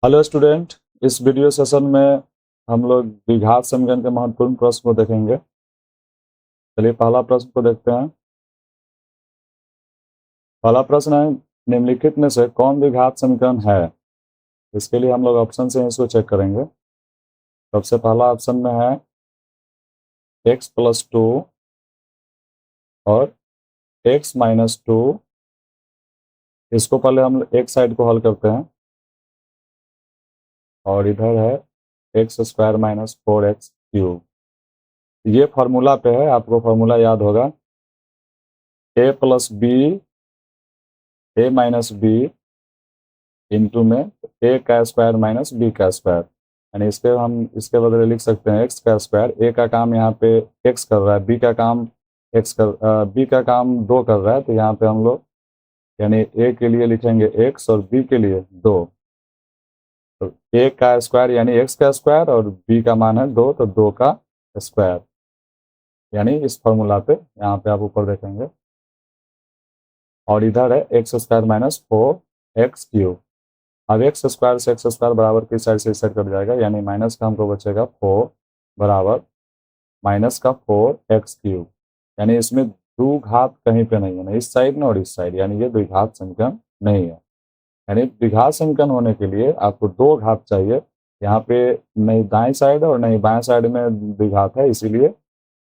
Hello student. इस video session में हम लोग द्विघात समीकरण के महत्वपूर्ण प्रश्न को देखेंगे। चलिए पहला प्रश्न को देखते हैं। पहला प्रश्न है, निम्नलिखित में से कौन द्विघात समीकरण है। इसके लिए हम लोग ऑप्शन से इसको चेक करेंगे। सबसे पहला ऑप्शन में है x+2 और x-2। इसको पहले हम एक साइड को हल करते हैं और इधर है x² - 4x³ ये फार्मूला पे है, आपको फार्मूला याद होगा a+b इंटू में a² - b²। यानी हम इसके बदले लिख सकते हैं x²। a का काम यहाँ पे x कर रहा है, b का काम b का काम 2 कर रहा है, तो यहाँ पे हम लोग यानी a के लिए लिखेंगे x और b के लिए 2। तो a का स्क्वायर यानी x का स्क्वायर और b का मान है 2, तो 2 का स्क्वायर। यानी इस फॉर्मूला पे यहाँ पे आप ऊपर देखेंगे और इधर है x² - 4x³। अब एक्स स्क्वायर से एक्स स्क्वायर बराबर किस साइड से इस साइड कट जाएगा, यानी माइनस का हमको बचेगा 4 बराबर -4x³। यानी इसमें द्विघात कहीं पे नहीं है, ना इस साइड में और इस साइड, यानी ये द्विघात समीकरण नहीं है। यानी द्विघात समीकरण होने के लिए आपको 2 घात चाहिए। यहाँ पे नहीं दाएं साइड और नहीं बाएं साइड में द्विघात है, इसीलिए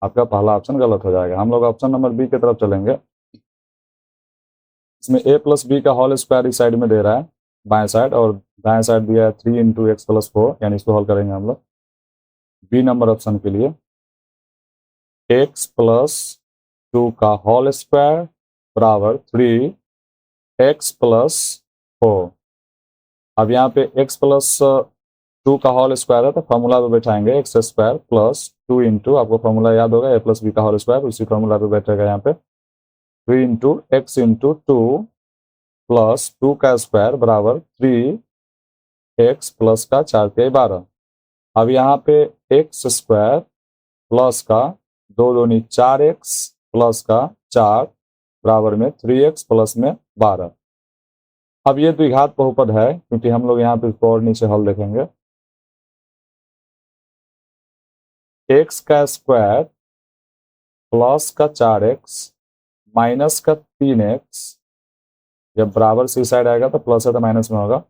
आपका पहला ऑप्शन गलत हो जाएगा। हम लोग ऑप्शन नंबर बी की तरफ चलेंगे। इसमें a+b का होल स्क्वायर इस साइड में दे रहा है बाएं साइड, और दाएं साइड दिया है 3 × x+4, यानी इसको हल करेंगे हम लोग बी नंबर ऑप्शन के लिए। x+2 का होल स्क्वायर बराबर 3x+4। अब यहाँ पे x+2 का होल स्क्वायर है, तो फॉर्मूला पे बैठाएंगे x² + 2 इंटू, आपको फॉर्मूला याद होगा a+b का होल स्क्वायर, उसी फॉर्मूला पे बैठेगा यहाँ पे 3 × x × 2 + 2 का स्क्वायर बराबर 3x + का 4 × 12। अब यहाँ पे x² प्लस का 2 दूनी 4x प्लस का 4 बराबर में 3x प्लस में 12। अब ये द्विघात बहुपद है, क्योंकि हम लोग यहाँ पे इसको और नीचे हल देखेंगे। x का स्क्वायर प्लस का 4x माइनस का 3x, जब बराबर सी साइड आएगा तो प्लस है तो माइनस में होगा,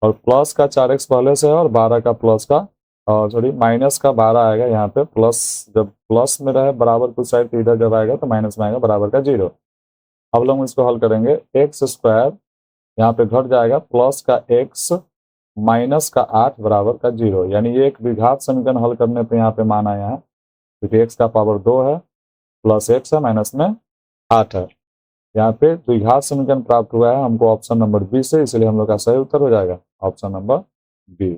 और प्लस का 4x पहले से है और 12 का प्लस का सॉरी माइनस का 12 आएगा यहाँ पे। प्लस जब प्लस में रहे बराबर कुछ साइड तो इधर जब आएगा तो माइनस में आएगा, बराबर का 0। अब लोग इसको हल करेंगे, x² यहाँ पे घट जाएगा प्लस का x माइनस का 8 बराबर का 0। यानी ये एक द्विघात समीकरण हल करने पे यहाँ पे मान आया है, क्योंकि x का पावर 2 है, प्लस x है, माइनस में 8 है। यहाँ पे द्विघात समीकरण प्राप्त हुआ है हमको ऑप्शन नंबर बी से, इसलिए हम लोग का सही उत्तर हो जाएगा ऑप्शन नंबर बी।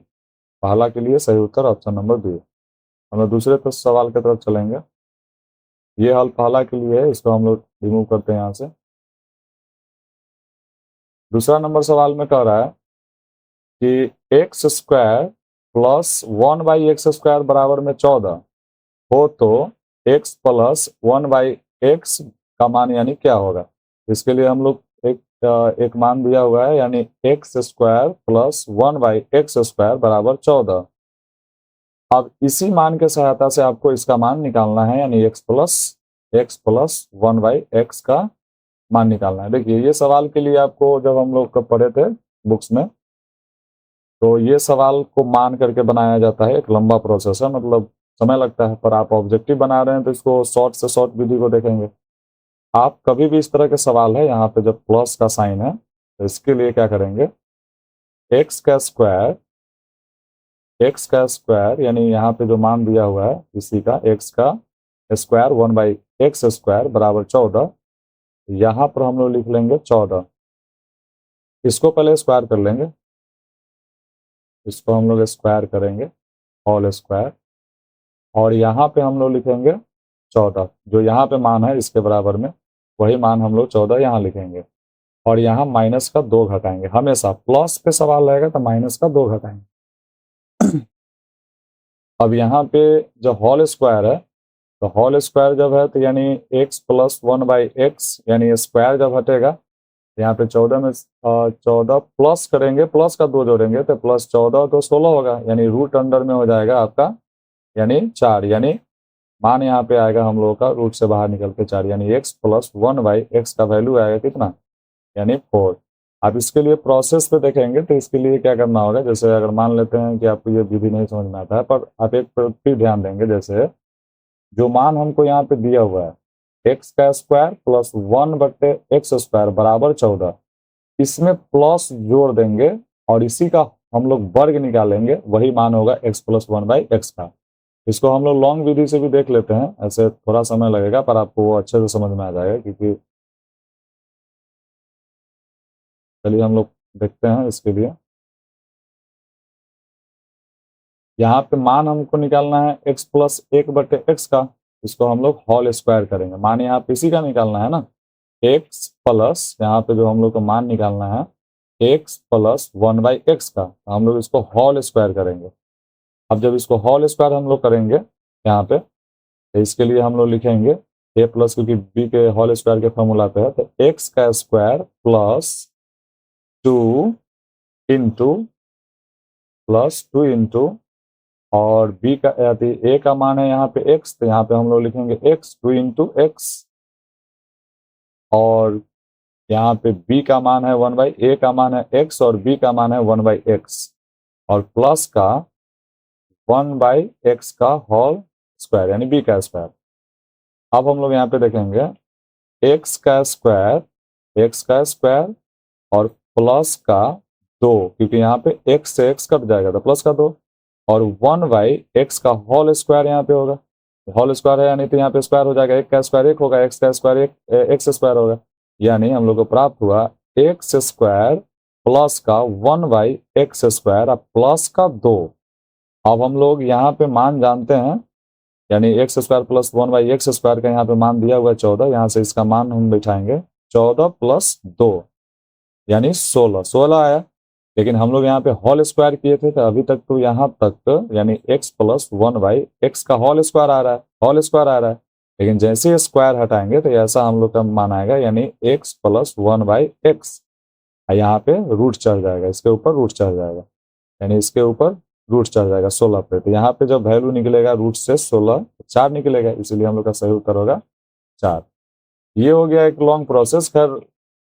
पहला के लिए सही उत्तर ऑप्शन नंबर बी। हम लोग दूसरे सवाल की तरफ चलेंगे। ये हल पहला के लिए है, इसको हम लोग रिमूव करते हैं यहाँ से। दूसरा नंबर सवाल में कह रहा है कि x² + 1/x² बराबर में 14 हो तो x + 1/x का मान यानी क्या होगा। इसके लिए हम लोग एक मान दिया हुआ है, यानी x² + 1/x² बराबर 14। अब इसी मान के सहायता से आपको इसका मान निकालना है, यानी x + 1/x का मान निकालना है। देखिए ये सवाल के लिए आपको जब हम लोग पढ़े थे बुक्स में, तो ये सवाल को मान करके बनाया जाता है, एक लंबा प्रोसेस है, मतलब समय लगता है, पर आप ऑब्जेक्टिव बना रहे हैं तो इसको शॉर्ट से शॉर्ट विधि को देखेंगे। आप कभी भी इस तरह के सवाल है, यहाँ पे जब प्लस का साइन है तो इसके लिए क्या करेंगे, x का स्क्वायर यानी यहाँ पे जो मान दिया हुआ है इसी का x का स्क्वायर 1/x² बराबर 14। यहाँ पर हम लोग लिख लेंगे 14, इसको पहले स्क्वायर कर लेंगे, इसको हम लोग स्क्वायर करेंगे होल स्क्वायर, और यहाँ पे हम लोग लिखेंगे 14, जो यहाँ पे मान है इसके बराबर में वही मान हम लोग 14 यहाँ लिखेंगे, और यहाँ माइनस का 2 घटाएंगे। हमेशा प्लस पे सवाल रहेगा तो माइनस का 2 घटाएंगे। अब यहाँ पे जो होल स्क्वायर है, तो होल स्क्वायर जब है तो यानी x + 1/x, यानी स्क्वायर जब हटेगा यहाँ पे 14 में 14 प्लस करेंगे, प्लस का 2 जोड़ेंगे तो प्लस 14 तो 16 होगा, यानी रूट अंडर में हो जाएगा आपका यानी 4, यानी मान यहाँ पे आएगा हम लोगों का रूट से बाहर निकल के 4, यानी x प्लस 1/x का वैल्यू आएगा कितना, यानी 4। आप इसके लिए प्रोसेस पे देखेंगे तो इसके लिए क्या करना होगा, जैसे अगर मान लेते हैं कि आपको ये विधि नहीं समझ में आता है, पर आप एक पर फिर ध्यान देंगे, जैसे जो मान हमको यहाँ पे दिया हुआ है एक्स का स्क्वायर प्लस 1/x² बराबर 14, इसमें प्लस जोड़ देंगे और इसी का हम लोग वर्ग निकालेंगे, वही मान होगा x प्लस 1/x का। इसको हम लोग लॉन्ग विधि से भी देख लेते हैं, ऐसे थोड़ा समय लगेगा पर आपको वो अच्छे से समझ में आ जाएगा, क्योंकि चलिए हम लोग देखते हैं इसके लिए। यहाँ पे मान हमको निकालना है x प्लस 1/x का, इसको हम लोग होल स्क्वायर करेंगे, मान यहाँ पे इसी का निकालना है ना, x प्लस यहाँ पे जो हम लोग को मान निकालना है x प्लस 1/x का, तो हम लोग इसको होल स्क्वायर करेंगे। अब जब इसको होल स्क्वायर हम लोग करेंगे यहाँ पे, तो इसके लिए हम लोग लिखेंगे a प्लस, क्योंकि b के होल स्क्वायर के फॉर्मूला पे है, तो x का स्क्वायर प्लस 2 इंटू और b का a का मान है यहाँ पे x, तो यहाँ पे हम लोग लिखेंगे x 2 इंटू x, और यहाँ पे b का मान है 1/a का मान है x और b का मान है 1/x, और प्लस का 1/x का होल स्क्वायर यानी b का स्क्वायर। अब हम लोग यहाँ पे देखेंगे x का स्क्वायर और प्लस का 2, क्योंकि यहाँ पे x से x कट जाएगा तो प्लस का 2, और 1/x का होल स्क्वायर यहाँ पे होगा, होल स्क्वायर है यानी तो यहाँ पे स्क्वायर हो जाएगा, 1 का स्क्वायर 1 होगा, x का स्क्वायर 1 x स्क्वायर होगा, यानी हम लोग को प्राप्त हुआ x स्क्वायर प्लस का 1/x स्क्वायर प्लस का 2। अब हम लोग यहाँ पे मान जानते हैं, यानी x square plus 1/x square का यहाँ पे मान दिया हुआ है 14, यहाँ से इसका मान हम बैठाएंगे 14 प्लस 2 यानी 16 आया, लेकिन हम लोग यहाँ पे होल स्क्वायर किए थे तो अभी तक तो यहाँ तक यानी x प्लस 1/x का होल स्क्वायर आ रहा है, लेकिन जैसे स्क्वायर हटाएंगे तो ऐसा हम लोग का मान आएगा, यानी x प्लस 1/x, यहाँ पे रूट चढ़ जाएगा, इसके ऊपर रूट चढ़ जाएगा, यानी इसके ऊपर रूट चढ़ जाएगा 16 पे, तो यहाँ पे जब वैल्यू निकलेगा रूट से 16 4 निकलेगा, इसीलिए हम लोग का सही उत्तर होगा 4। ये हो गया एक लॉन्ग प्रोसेस। खैर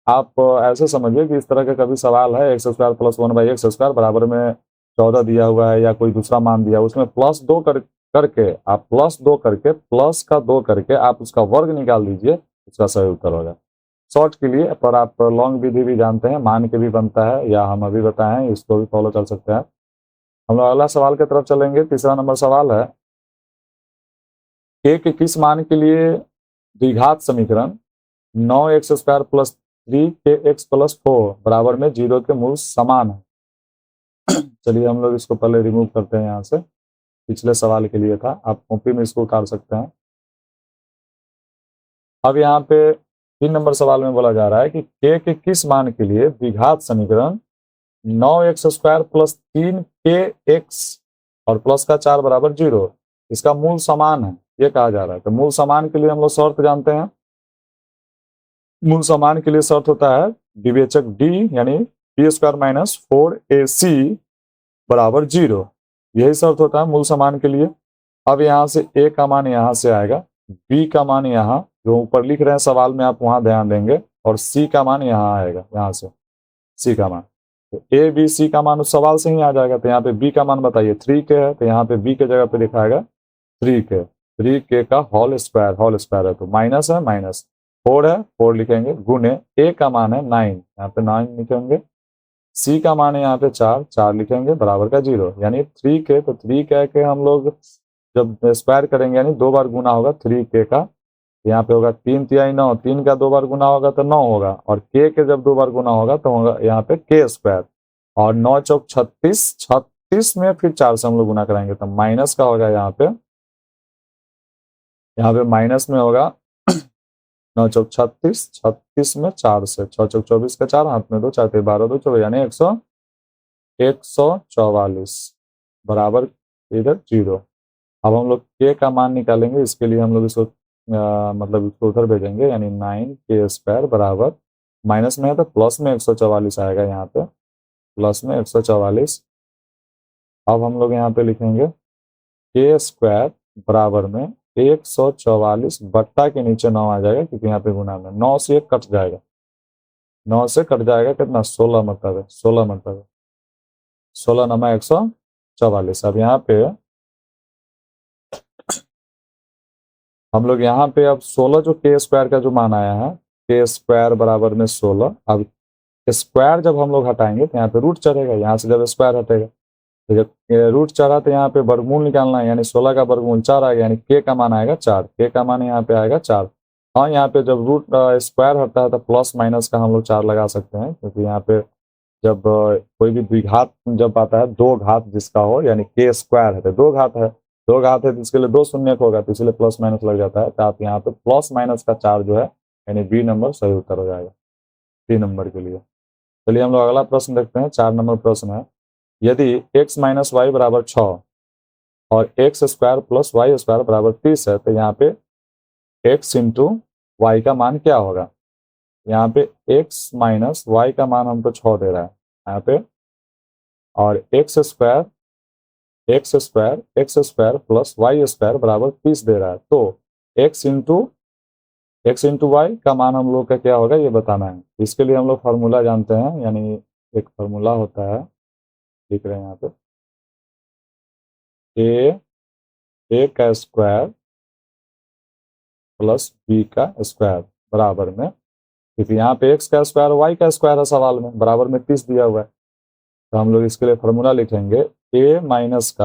आप ऐसे समझिए कि इस तरह का कभी सवाल है एक्स स्क्वायर प्लस 1/x² बराबर में 14 दिया हुआ है या कोई दूसरा मान दिया, उसमें करके आप प्लस का 2 करके आप उसका वर्ग निकाल दीजिए, उसका सही उत्तर होगा। शॉर्ट के लिए पर आप लॉन्ग विधि भी जानते हैं, मान के भी बनता है, या हम अभी बताएं इसको भी फॉलो कर सकते हैं। हम लोग अगला सवाल की तरफ चलेंगे। तीसरा नंबर सवाल है, के किस मान के लिए द्विघात समीकरण 9x² प्लस 3kx प्लस 4 बराबर में 0 के मूल समान है। चलिए हम लोग इसको पहले रिमूव करते हैं, यहाँ से पिछले सवाल के लिए था, आप कॉपी में इसको उतार सकते हैं। अब यहाँ पे 3 नंबर सवाल में बोला जा रहा है कि के किस मान के लिए द्विघात समीकरण 9x² प्लस 3kx और प्लस का 4 बराबर 0 इसका मूल समान है, ये कहा जा रहा है। तो मूल समान के लिए हम लोग शर्त जानते हैं, मूल समान के लिए शर्त होता है विवेचक d यानी b² माइनस 4ac बराबर 0, यही शर्त होता है मूल समान के लिए। अब यहाँ से a का मान यहाँ से आएगा, b का मान यहाँ जो ऊपर लिख रहे हैं सवाल में आप वहां ध्यान देंगे, और c का मान यहाँ आएगा, यहाँ से c का मान, तो a b c का मान उस सवाल से ही आ जाएगा। तो यहाँ पे b का मान बताइए 3k है, तो यहाँ पे b के जगह पे लिखा आएगा 3k का होल स्क्वायर है, तो माइनस है माइनस, 4 है 4 लिखेंगे, गुने a का मान है 9, यहाँ पे 9 लिखेंगे, c का मान है यहाँ पे 4 लिखेंगे, बराबर का 0, यानी 3k, तो 3k के हम लोग जब स्क्वायर करेंगे यानी 2 बार गुना होगा 3k का, यहाँ पे होगा 3 तिहाई 9, 3 का 2 बार गुना होगा तो 9 होगा, और k के जब 2 बार गुना होगा तो होगा यहाँ पे k², और 9 चौक 36, 36 में फिर 4 से हम लोग गुना कराएंगे तो माइनस का होगा, यहाँ पे माइनस में होगा 9 चौक 36, 36 में 4 से 6 चौक 24 का 4, हाथ में 2 4 12 2 24, यानी 144 बराबर इधर 0। अब हम लोग के का मान निकालेंगे, इसके लिए हम लोग इसको मतलब इसको उधर भेजेंगे, यानी 9k² बराबर माइनस में है तो प्लस में 144 आएगा यहाँ पे, प्लस में 144। अब हम लोग यहाँ पे लिखेंगे के स्क्वायर बराबर में 144 बट्टा के नीचे 9 आ जाएगा, क्योंकि यहाँ पे गुना में 9 से 1 कट जाएगा, 9 से कट जाएगा कितना, 16 मतलब है, 16 मतलब है, 16 नमा 144। अब यहाँ पे हम लोग यहाँ पे अब 16 जो के स्क्वायर का जो मान आया है, के स्क्वायर बराबर में 16। अब स्क्वायर जब हम लोग हटाएंगे तो यहाँ पे रूट चढ़ेगा, यहाँ से जब स्क्वायर हटेगा तो जब रूट चढ़ा तो यहाँ पे वर्गमूल निकालना है, यानी 16 का वर्गमूल 4 आ गया, यानी के का मान आएगा 4, के का मान यहाँ पे आएगा 4। हाँ, यहाँ पे जब रूट स्क्वायर हटता है तो प्लस माइनस का हम लोग 4 लगा सकते हैं, क्योंकि यहाँ पे जब कोई भी द्विघात जब आता है, दो घात जिसका हो, यानी के स्क्वायर है तो दो घात है, दो घात है तो इसके लिए दो शून्य होगा, तो इसलिए प्लस माइनस लग जाता है। तो आप यहाँ पे प्लस माइनस का 4 जो है, यानी बी नंबर सही उत्तर हो जाएगा 3 नंबर के लिए। चलिए हम लोग अगला प्रश्न देखते हैं। 4 नंबर प्रश्न है, यदि x माइनस वाई बराबर 6 और X square plus Y square बराबर 30 है, तो यहाँ पे x इंटू वाई का मान क्या होगा। यहाँ पे x माइनस वाई का मान हमको 6 दे रहा है यहाँ पे, और X square plus Y square बराबर 30 दे रहा है, तो x इंटू वाई का मान हम लोग का क्या होगा ये बताना है। इसके लिए हम लोग फार्मूला जानते हैं, यानी एक फार्मूला होता है, लिख रहे हैं यहाँ पे, ए का स्क्वायर प्लस बी का स्क्वायर बराबर में, क्योंकि यहाँ पे एक्स का स्क्वायर वाई का स्क्वायर है सवाल में, बराबर में 30 दिया हुआ है, तो हम लोग इसके लिए फार्मूला लिखेंगे ए माइनस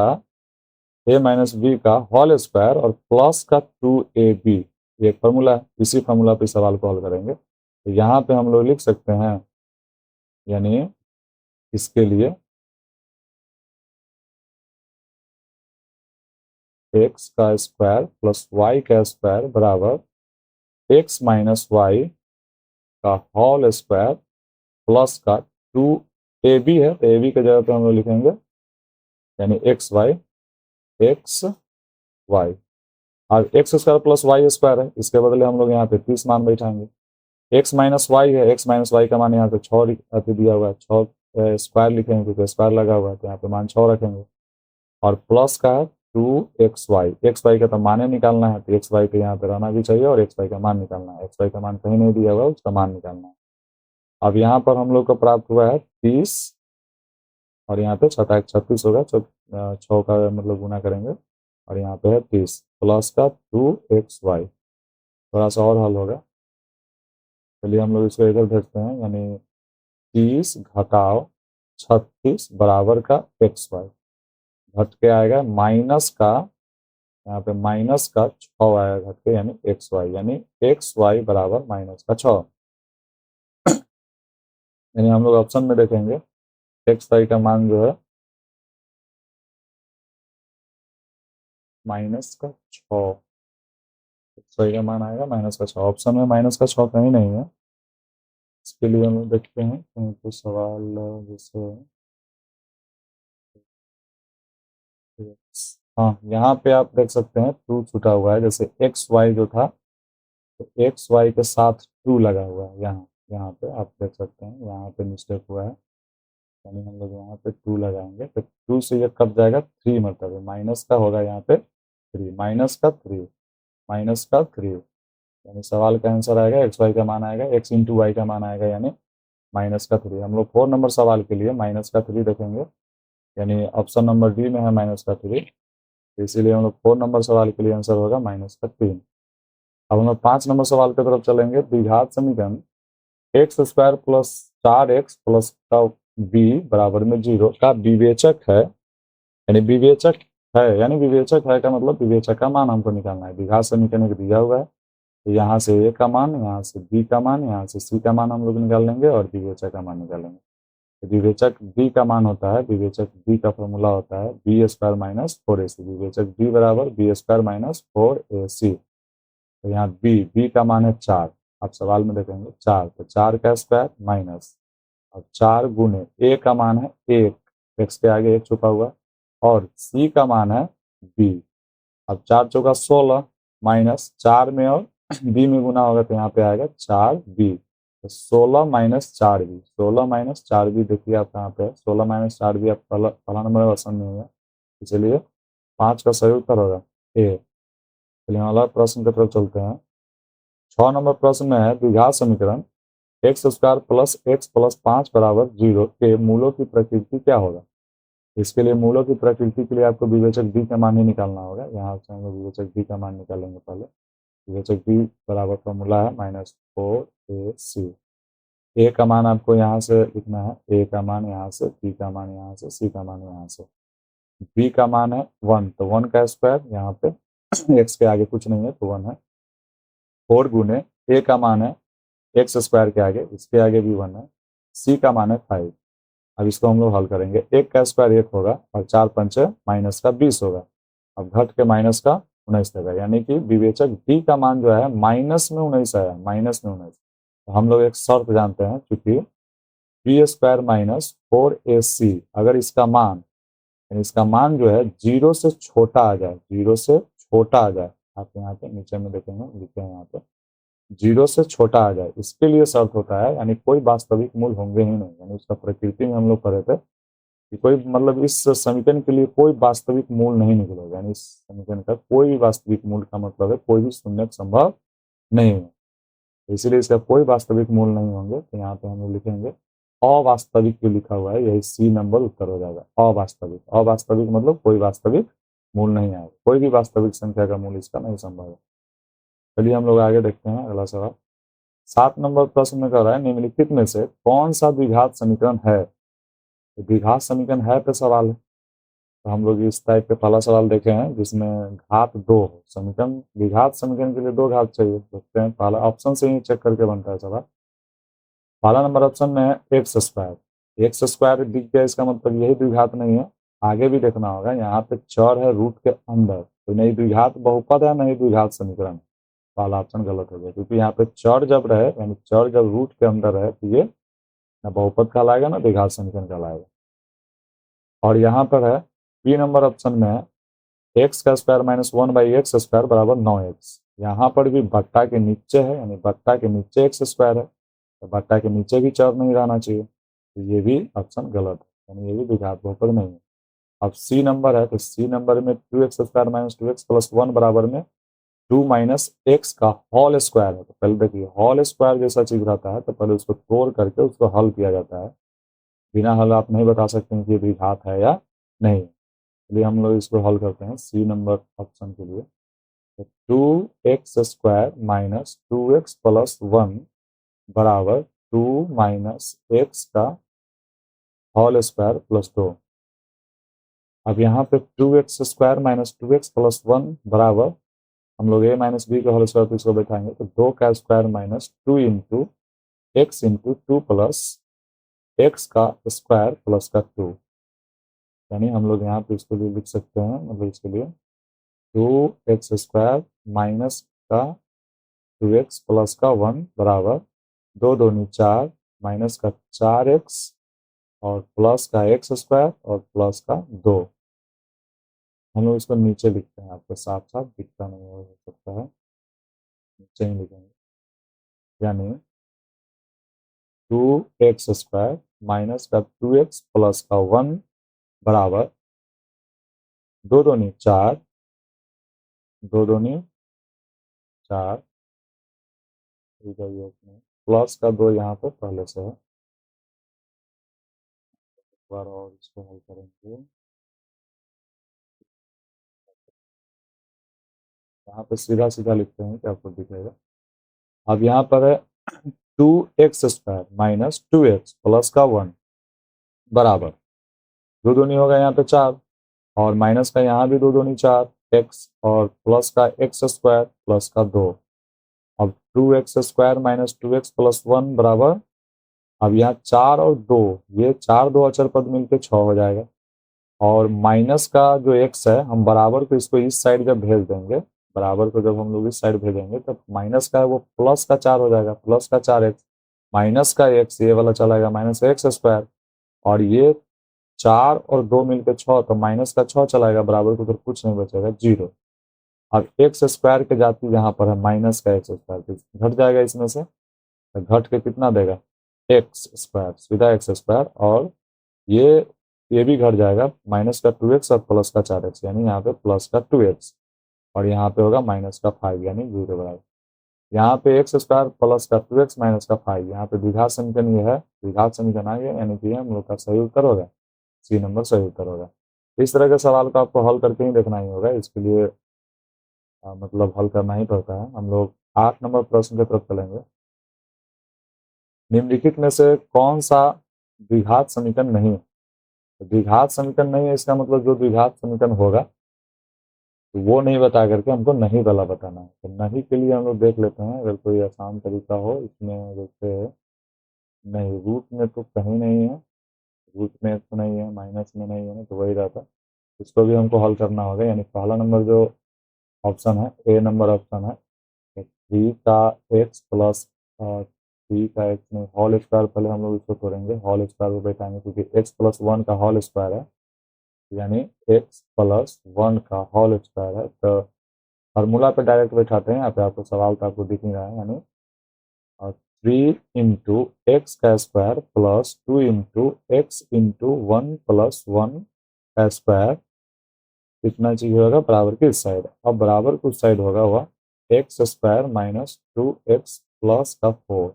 बी का होल स्क्वायर और प्लस का 2ab, ये एक फार्मूला है, इसी फार्मूला पे सवाल को हल करेंगे। तो यहाँ पे हम लोग लिख सकते हैं, यानी इसके लिए एक्स का स्क्वायर प्लस वाई का स्क्वायर बराबर एक्स माइनस वाई का होल स्क्वायर प्लस का 2ab है, तो ab की जगह पे हम लोग लिखेंगे यानी एक्स वाई। अब X square plus Y square है, इसके बदले हम लोग यहाँ पे 30 मान बैठाएंगे। एक्स माइनस वाई है, एक्स माइनस वाई का मान यहाँ पे 6 दिया हुआ है, 6 स्क्वायर लिखेंगे क्योंकि स्क्वायर लगा हुआ है, तो यहाँ पे मान 6 रखेंगे, और प्लस का है 2xy, एक्स वाई का तो मान निकालना है, तो एक्स वाई तो यहाँ पे रहना भी चाहिए, और एक्स वाई का मान निकालना है, एक्स वाई का मान कहीं नहीं दिया हुआ है, उसका मान निकालना है। अब यहाँ पर हम लोग को प्राप्त हुआ है 30, और यहाँ पे 36 होगा, 6 का मतलब गुना करेंगे, और यहाँ पे है 30 प्लस का 2xy। थोड़ा सा और हल होगा, चलिए हम लोग इसको इधर भेजते हैं, यानी 30 घटाओ 36 बराबर का xy, घट के आएगा माइनस का, यहाँ पे माइनस का 6 आएगा घट के, यानी xy, यानी xy बराबर माइनस का 6। यानी हम लोग ऑप्शन में देखेंगे xy का मान जो है माइनस का 6, xy का मान आएगा माइनस का 6, ऑप्शन में माइनस का 6 कहीं नहीं है। इसके लिए हम लोग देखते हैं कहीं तो सवाल, जैसे हाँ, यहाँ पे आप देख सकते हैं 2 छूटा हुआ है, जैसे एक्स वाई जो था, तो एक्स वाई के साथ 2 लगा हुआ है, यहाँ यहाँ पे आप देख सकते हैं, यहाँ पे मिस्टेक हुआ है, यानी हम लोग यहाँ पे 2 लगाएंगे तो 2 से ये कट जाएगा, 3 मतलब माइनस का होगा यहाँ पे 3, माइनस का 3, यानी सवाल का आंसर आएगा एक्स वाई का मान आएगा, एक्स इंटू वाई का मान आएगा, यानी -3। हम लोग 4 नंबर सवाल के लिए -3 देखेंगे, यानी ऑप्शन नंबर डी में है -3, तो इसीलिए हम लोग 4 नंबर सवाल के लिए आंसर होगा -3। अब हम लोग 5 नंबर सवाल की तरफ चलेंगे। द्विघात समीकरण X square plus 4x plus का बी बराबर में 0 का विवेचक है, यानी विवेचक है, यानी विवेचक है का मतलब विवेचक का मान हमको निकालना है। द्विघात समीकरण दिया हुआ है, तो यहाँ से ए का मान, यहाँ से बी का मान, यहाँ से सी का मान हम लोग निकाल लेंगे, और विवेचक का मान निकालेंगे। तो विवेचक बी का मान होता है, विवेचक बी का फॉर्मूला होता है बी स्क्वायर माइनस 4ac, विवेचक बी बराबर बी स्क्वायर माइनस 4ac। तो यहाँ बी का मान है 4, आप सवाल में देखेंगे 4, तो 4 का स्क्वायर माइनस, अब 4 गुने ए का मान है 1, एक्स के आगे 1 छुपा हुआ, और सी का मान है बी, अब 4 चौका 16 माइनस 4 में और बी में गुना होगा, तो यहाँ पे आएगा 4b, 16 minus 4b, 16 minus 4b देखिए आप कहाँ पे है, 16 माइनस 4b आप पहला नंबर ऑप्शन में होगा, इसलिए 5 का सही उत्तर होगा ए। चलिए अगला प्रश्न की तरफ चलते हैं। 6 नंबर प्रश्न में है द्विघात समीकरण X square plus x plus 5 बराबर 0 के मूलों की प्रकृति क्या होगा। इसके लिए मूलों की प्रकृति के लिए आपको विवेचक b का मान ही निकालना होगा। यहाँ से हम लोग विवेचक b का मान निकालेंगे। पहले विवेचक b बराबर फॉर्मूला है -4ac। ए का मान आपको यहाँ से लिखना है, ए का मान यहाँ से, बी का मान यहाँ से, सी का मान यहाँ से। बी का मान है 1, तो 1 का स्क्वायर यहाँ पे एक्स के आगे कुछ नहीं है तो 1 है। 4 गुने ए का मान है एक्स स्क्वायर के आगे, इसके आगे भी 1 है। सी का मान है 5। अब इसको हम लोग हल करेंगे। 1 का स्क्वायर 1 होगा और 4 पंचे माइनस का 20 होगा। अब घट के माइनस का 19 देगा, यानी कि विवेचक डी का मान जो है माइनस में 19 आया, माइनस में 19। तो हम लोग एक शर्त जानते हैं, चूंकि बी स्क्वायर माइनस 4ac अगर इसका मान जो है 0 से छोटा आ जाए, 0 से छोटा आ जाए, आप यहाँ पे नीचे में देखेंगे लिखे हैं यहाँ पे 0 से छोटा आ जाए, इसके लिए शर्त होता है, यानी कोई वास्तविक मूल होंगे ही नहीं। यानी उसका प्रकृति में हम लोग पढ़े थे कि कोई मतलब इस समीकरण के लिए कोई वास्तविक मूल नहीं निकलेगा, यानी इस समीकरण का कोई भी वास्तविक मूल का मतलब है कोई भी शून्य संभव नहीं है। इसीलिए इसका कोई वास्तविक मूल नहीं होंगे, तो यहाँ पे हम लोग लिखेंगे अवास्तविक जो लिखा हुआ है, यही सी नंबर उत्तर हो जाएगा। अवास्तविक, अवास्तविक मतलब कोई वास्तविक मूल नहीं आएगा, कोई भी वास्तविक संख्या का मूल इसका नहीं संभव है। चलिए हम लोग आगे देखते हैं अगला सवाल। 7 नंबर प्रश्न में कह रहा है निम्नलिखित में से कौन सा द्विघात समीकरण है। तो द्विघात समीकरण है पे सवाल है, तो हम लोग इस टाइप के पहला सवाल देखे हैं जिसमें घात 2 हो। समीकरण द्विघात समीकरण के लिए 2 घात चाहिए। देखते हैं पहला ऑप्शन से ही चेक करके बनता है सवाल। पहला नंबर ऑप्शन में है एक्स स्क्वायर। एक्स स्क्वायर दिख गया, इसका मतलब यही द्विघात नहीं है। आगे भी देखना होगा, यहाँ पे चर है रूट के अंदर, तो नहीं द्विघात बहुपद है नहीं द्विघात समीकरण। पहला ऑप्शन गलत हो गया, क्योंकि यहाँ पे चर जब रहे, यानी चर जब रूट के अंदर रहे, तो ये ना बहुपद कहलाएगा ना द्विघात समीकरण कहलाएगा। और यहाँ पर है बी नंबर ऑप्शन में है एक्स का स्क्वायर माइनस 1/x स्क्वायर बराबर 9x। यहाँ पर भी बट्टा के नीचे है, यानी बट्टा के नीचे एक्स स्क्वायर है, तो बट्टा के नीचे भी चर नहीं रहना चाहिए, तो ये भी ऑप्शन गलत है, यानी ये भी द्विघात बहुपद नहीं है। अब सी नंबर है, तो सी नंबर में 2x square minus 2x plus 1 बराबर में 2 माइनस एक्स का होल स्क्वायर है। तो पहले देखिए होल स्क्वायर जैसा चीज रहता है तो पहले उसको तोड़ करके उसको हल किया जाता है। बिना हल आप नहीं बता सकते हैं कि ये द्विघात है या नहीं। चलिए हम लोग इसको हल करते हैं सी नंबर ऑप्शन के लिए। तो 2x square minus 2x plus 1 बराबर 2 माइनस एक्स का होल स्क्वायर प्लस 2। अब यहाँ पे 2x square minus 2x plus 1 बराबर, हम लोग a माइनस बी का होल स्क्वायर इसको बैठाएंगे, तो 2 का square minus 2 into x into 2 plus x का स्क्वायर प्लस का 2। यानी हम लोग यहाँ पे इसके लिए लिख सकते हैं, मतलब इसके लिए 2x स्क्वायर माइनस का 2x प्लस का 1 बराबर 2 दूनी 4 माइनस का 4x और प्लस का एक्स स्क्वायर और प्लस का 2। हम लोग इसको नीचे लिखते हैं, आपको साथ साथ दिखता नहीं हो सकता है, नीचे ही लिखेंगे। यानी 2x स्क्वायर माइनस का 2x प्लस का 1 बराबर 2 दूनी 4, 2 दूनी 4 प्लस का 2 यहाँ पे पहले से है। एक बार और इसको हल करेंगे, यहाँ पे सीधा सीधा लिखते हैं कि आपको दिखेगा। अब यहाँ पर है 2x square minus 2x plus का 1 बराबर 2 दूनी होगा यहाँ पे 4 और माइनस का यहाँ भी 2 दूनी 4 x और प्लस का x स्क्वायर प्लस का 2। अब 2x square minus 2x plus 1 बराबर, अब यहाँ 4 और 2, ये 4 2 अचर पद मिलकर 6 हो जाएगा। और माइनस का जो x है, हम बराबर को इसको इस साइड जब भेज देंगे, बराबर को जब हम लोग इस साइड भेजेंगे तब माइनस का है वो प्लस का 4 हो जाएगा, प्लस का 4x माइनस का x, ये वाला चलाएगा माइनस का x स्क्वायर, और ये 4 और 2 मिलकर 6, तो माइनस का 6 चलाएगा, बराबर को तो कुछ नहीं बचेगा 0। अब एक्स स्क्वायर के जाती यहाँ पर है माइनस का एक्स स्क्वायर, घट जाएगा इसमें से, तो घट के कितना देगा, एक्स स्क्वायर, सीधा एक्स स्क्वायर, और ये भी घट जाएगा, माइनस का 2x और प्लस का 4x, यानी यहाँ पे प्लस का 2x और यहाँ पे होगा माइनस का 5, यानी 0 बराबर। यहाँ पे एक्स स्क्वायर प्लस का 2x माइनस का 5, यहाँ पे द्विघात समीकरण ये है, द्विघात समीकरण आ गया, यानी कि हम लोग का सही उत्तर होगा, सी नंबर सही उत्तर होगा। इस तरह के सवाल को आपको हल करके ही देखना ही होगा, इसके लिए मतलब हल करना ही पड़ता है। हम लोग 8 नंबर प्रश्न की तरफ चलेंगे। निम्नलिखित में से कौन सा द्विघात समीकरण नहीं है? तो द्विघात समीकरण नहीं है, इसका मतलब जो द्विघात समीकरण होगा तो वो नहीं बता करके हमको नहीं वाला बताना है। तो नहीं के लिए हम लोग देख लेते हैं, अगर कोई आसान तरीका हो इसमें। जैसे नहीं, रूट में तो कहीं नहीं है, रूट में तो नहीं है, माइनस में नहीं है, तो वही रहता। इसको भी हमको हल करना होगा, यानी पहला नंबर जो ऑप्शन है, ए नंबर ऑप्शन है, 3 का एक्स प्लस 3 का एक्स में होल स्क्वायर, पहले हम लोग इसको तोड़ेंगे, होल स्क्वायर को बैठाएंगे, क्योंकि एक्स प्लस 1 का होल स्क्वायर है, यानी एक्स प्लस 1 का होल स्क्वायर है। तो फार्मूला पे डायरेक्ट बैठाते हैं, यहाँ पे आपको सवाल तो आपको दिख नहीं रहा है, यानी 3 × एक्स का स्क्वायर प्लस 2 × एक्स × 1 प्लस 1 का स्क्वायर कितना चाहिए होगा, बराबर किस साइड। अब बराबर कुछ साइड होगा वह x square minus 2x plus का 4।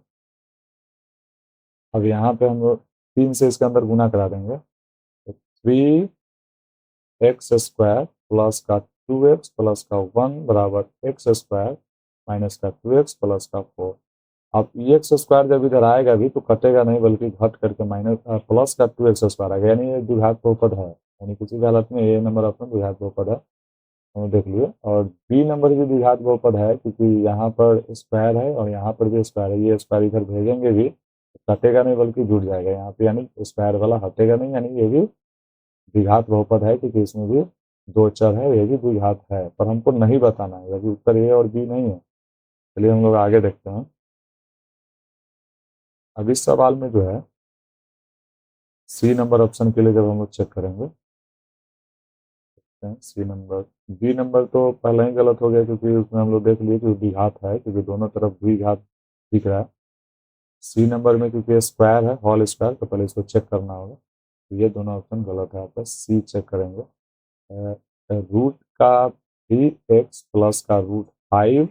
अब यहाँ पे हम लोग 3 से इसके अंदर गुना करा देंगे, तो 3x स्क्वायर प्लस का 2x प्लस का 1 बराबर एक्स स्क्वायर माइनस का 2x प्लस का 4। अब एक्स स्क्वायर जब इधर आएगा भी तो कटेगा नहीं, बल्कि घट करके माइनस प्लस का 2x स्क्वायर आएगा, यानी ये द्विघात बहुपद है, यानी किसी भी हालत में ए नंबर ऑप्शन द्विघात बहुपद है, हम देख लिए। और बी नंबर भी द्विघात बहुपद है, क्योंकि यहाँ पर स्क्वायर है और यहाँ पर भी स्क्वायर है, ये स्क्वायर इधर भेजेंगे भी तो कटेगा नहीं बल्कि जुड़ जाएगा यहाँ पे, यानी स्क्वायर वाला हटेगा नहीं, यानी ये भी द्विघात बहुपद है, क्योंकि इसमें भी दो चर है, ये भी द्विघात है, पर हमको नहीं बताना है, अभी उत्तर ए और बी नहीं है। चलिए हम लोग आगे देखते हैं। अब इस सवाल में जो है सी नंबर ऑप्शन के लिए जब हम लोग चेक करेंगे, सी नंबर, बी नंबर तो पहले ही गलत हो गया, क्योंकि उसमें हम लोग देख लिए कि द्विघात है, क्योंकि दोनों तरफ द्विघात दिख रहा है। सी नंबर में क्योंकि स्क्वायर है, होल स्क्वायर, तो पहले इसको चेक करना होगा, तो ये दोनों ऑप्शन गलत है, आपका सी चेक करेंगे। रूट का 3x प्लस का √5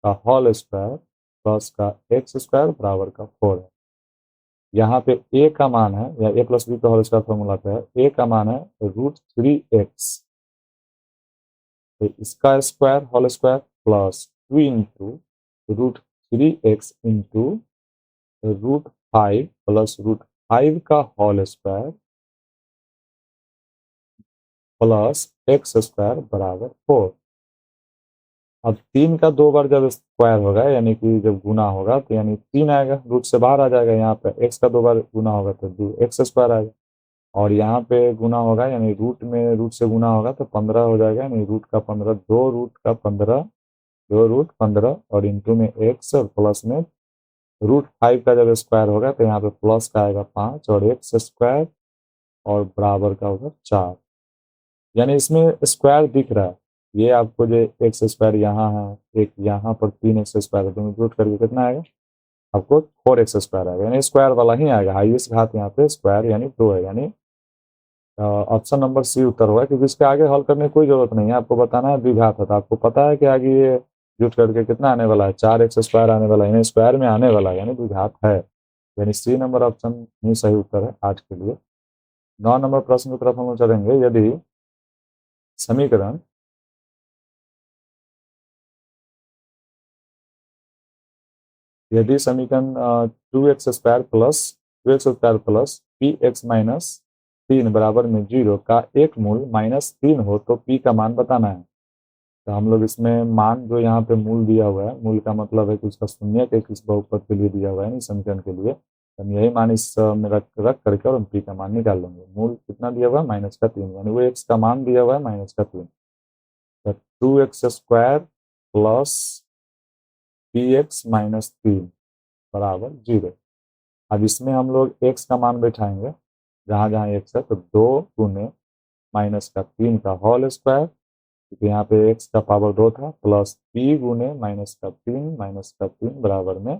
का होल स्क्वायर प्लस का एक्स स्क्वायर बराबर का 4 है। यहाँ पे ए का मान है, या ए प्लस बी का होल स्क्वायर फॉर्मूला पे है, ए का मान है √3x, तो इसका square whole square plus 2 × √3x × √5 plus √5 का whole square plus X square बराबर 4। अब 3 का 2 बार जब स्क्वायर होगा, यानी कि जब गुना होगा, तो यानी 3 आएगा, रूट से बाहर आ जाएगा, यहाँ पे एक्स का 2 बार गुना होगा तो 2x स्क्वायर आएगा, और यहाँ पे गुना होगा, यानी रूट में रूट से गुना होगा तो 15 हो जाएगा, यानी रूट का 15, 2 रूट का 15, 2 रूट 15, और इंटू में एक्स और प्लस में √5 का जब स्क्वायर होगा तो यहाँ पे प्लस का आएगा 5 और एक्स स्क्वायर और बराबर का होगा 4, यानी इसमें स्क्वायर दिख रहा है। ये आपको जो एक्स स्क्वायर यहाँ है, एक यहाँ पर 3x स्क्वायर है, तो इंक्लूड करके कितना आएगा आपको 4x स्क्वायर आएगा, यानी स्क्वायर वाला ही आएगा, हाईएस्ट घात यहाँ पे स्क्वायर यानी 2 है, यानी ऑप्शन नंबर सी उत्तर होगा, क्योंकि इसके आगे हल करने की कोई जरूरत नहीं है, आपको बताना है द्विघात है, तो आपको पता है कि आगे ये जुट करके कितना आने वाला है, 4x स्क्वायर आने वाला है, यानी स्क्वायर में आने वाला है, यानी द्विघात है, यानी सी नंबर ऑप्शन ही सही उत्तर है आज के लिए। 9 नंबर प्रश्न की तरफ हम लोग चलेंगे। समीकरण यदि समीकरण 2x² + 2x² + p(x - 3) बराबर में 0 का एक मूल -3 हो तो p का मान बताना है। तो हम लोग इसमें मान जो यहाँ पे मूल दिया हुआ है, मूल का मतलब है कि उसका शून्य के किस बहुपद के लिए दिया हुआ है, समीकरण के लिए, तो हम यही मान इस में रख करके और हम p का मान निकाल लेंगे। मूल कितना दिया हुआ है, -3, यानी वो x का मान दिया हुआ है -3, तो 2x² + px - 3 बराबर 0। अब इसमें हम लोग x का मान बैठाएंगे, जहाँ जहाँ x है, तो 2 × -3 का होल स्क्वायर, क्योंकि यहाँ पे x का पावर 2 था, प्लस p × -3 -3 बराबर में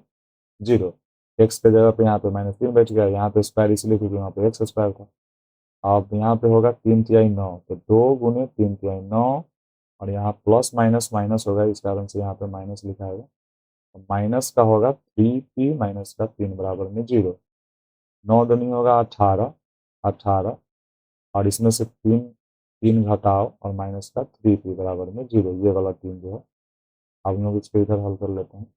जीरो। एक्स के जगह पे यहाँ पे -3 बैठ गया, यहाँ पे स्क्वायर इसलिए क्योंकि वहाँ पे एक्स स्क्वायर था। अब यहाँ पे होगा 3 तिहाई 9, तो 2 गुने 3 तिहाई 9, और यहाँ प्लस माइनस माइनस होगा, इस कारण से यहाँ पे माइनस लिखा है। तो माइनस का होगा 3p माइनस का 3 बराबर में 0। 9 दूनी होगा 18, 18, और इसमें से 3 3 घटाओ और माइनस का 3p बराबर में 0। ये वाला 3 जो है, अब हम लोग इसको इधर हल कर लेते हैं।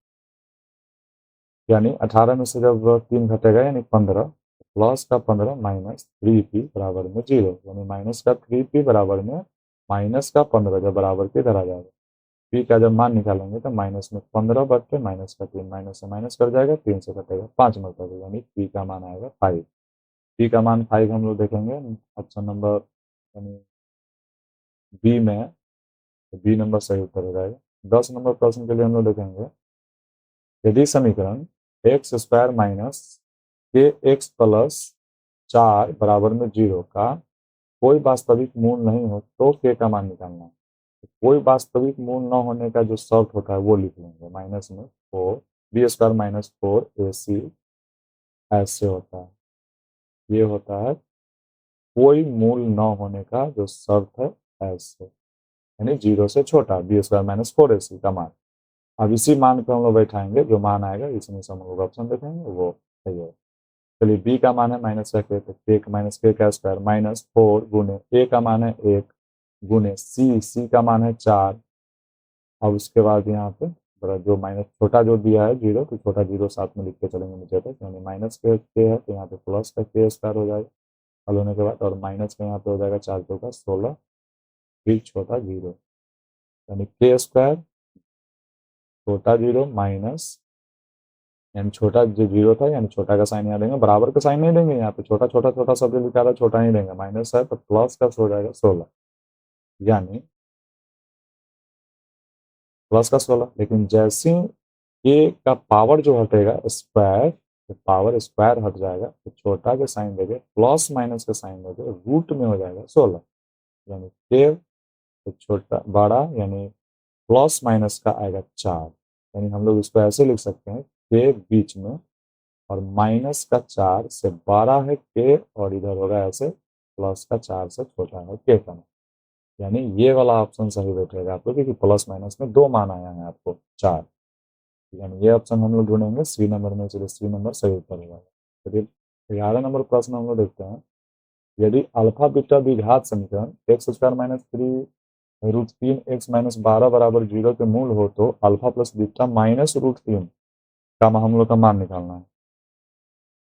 यानी 18 में से जब 3 घटेगा यानी 15, प्लस का 15 माइनस 3p बराबर में 0, यानी माइनस का 3p बराबर में माइनस का 15 जब बराबर के इधर आ जाएगा। p का जब मान निकालेंगे तो माइनस में 15 बटे माइनस का 3, माइनस से माइनस कर जाएगा, 3 से कटेगा 5 मरतबा, यानी p का मान आएगा 5। p का मान 5 हम लोग देखेंगे ऑप्शन नंबर यानी बी में, बी नंबर सही उत्तर हो जाएगा। 10 नंबर प्रश्न के लिए हम लोग देखेंगे, यदि समीकरण एक्स स्क्वायर माइनस के एक्स प्लस 4 बराबर में 0 का कोई वास्तविक मूल नहीं हो तो के का मान निकालना है। तो कोई वास्तविक मूल न होने का जो शर्त होता है वो लिख लेंगे, माइनस में 4 बी स्क्वायर माइनस 4ac ऐसे होता है। ये होता है कोई मूल न होने का जो शर्त है ऐसे, यानी 0 से छोटा बी स्क्वायर माइनस 4ac का मान। अब इसी मान को हम लोग बैठाएंगे, जो मान आएगा इसमें से हम लोग ऑप्शन देखेंगे वो सही है। चलिए बी का मान है माइनस का के, तो के माइनस के का स्क्वायर माइनस 4 गुने ए का मान है 1 गुने सी का मान है 4। अब उसके बाद यहाँ पे बड़ा जो माइनस छोटा जो दिया है 0, तो छोटा 0 साथ में लिख के चलेंगे नीचे तक, यानी माइनस के है तो यहाँ पे प्लस का के स्क्वायर हो जाएगा हल होने के बाद, और माइनस का यहाँ पे हो जाएगा 4 चौका 16, फिर छोटा 0, यानी के स्क्वायर छोटा 0 माइनस, यानी छोटा जो 0 था यानी छोटा का साइन यहाँ देंगे, बराबर का साइन नहीं देंगे, यहाँ पे छोटा छोटा छोटा शब्द लिखा रहा है, छोटा नहीं देंगे, माइनस है तो प्लस का हो जाएगा 16, यानी प्लस का 16। लेकिन जैसे के का पावर जो हटेगा स्क्वायर, तो पावर स्क्वायर हट जाएगा तो छोटा के साइन देंगे, प्लस माइनस का साइन देंगे, रूट में हो जाएगा 16, यानी के तो छोटा बड़ा यानी प्लस माइनस का आएगा 4, यानी हम लोग इसको ऐसे लिख सकते हैं के बीच में और माइनस का 4 से बड़ा है के, और इधर होगा ऐसे प्लस का 4 से छोटा है के का मान, यानी ये वाला ऑप्शन सही बैठेगा आपको, क्योंकि प्लस माइनस में 2 मान आया है आपको 4, यानी ये ऑप्शन हम लोग ढूंढेंगे सी नंबर में, चलिए सी नंबर सही उत्तर होगा। चलिए 11 नंबर प्रश्न हम लोग देखते हैं, यदि अल्फा बीटा द्विघात समीकरण X square minus 3 √3 x minus 12 बराबर 0 के मूल हो तो अल्फा प्लस बीटा माइनस √3 का हम लोग का मान निकालना है।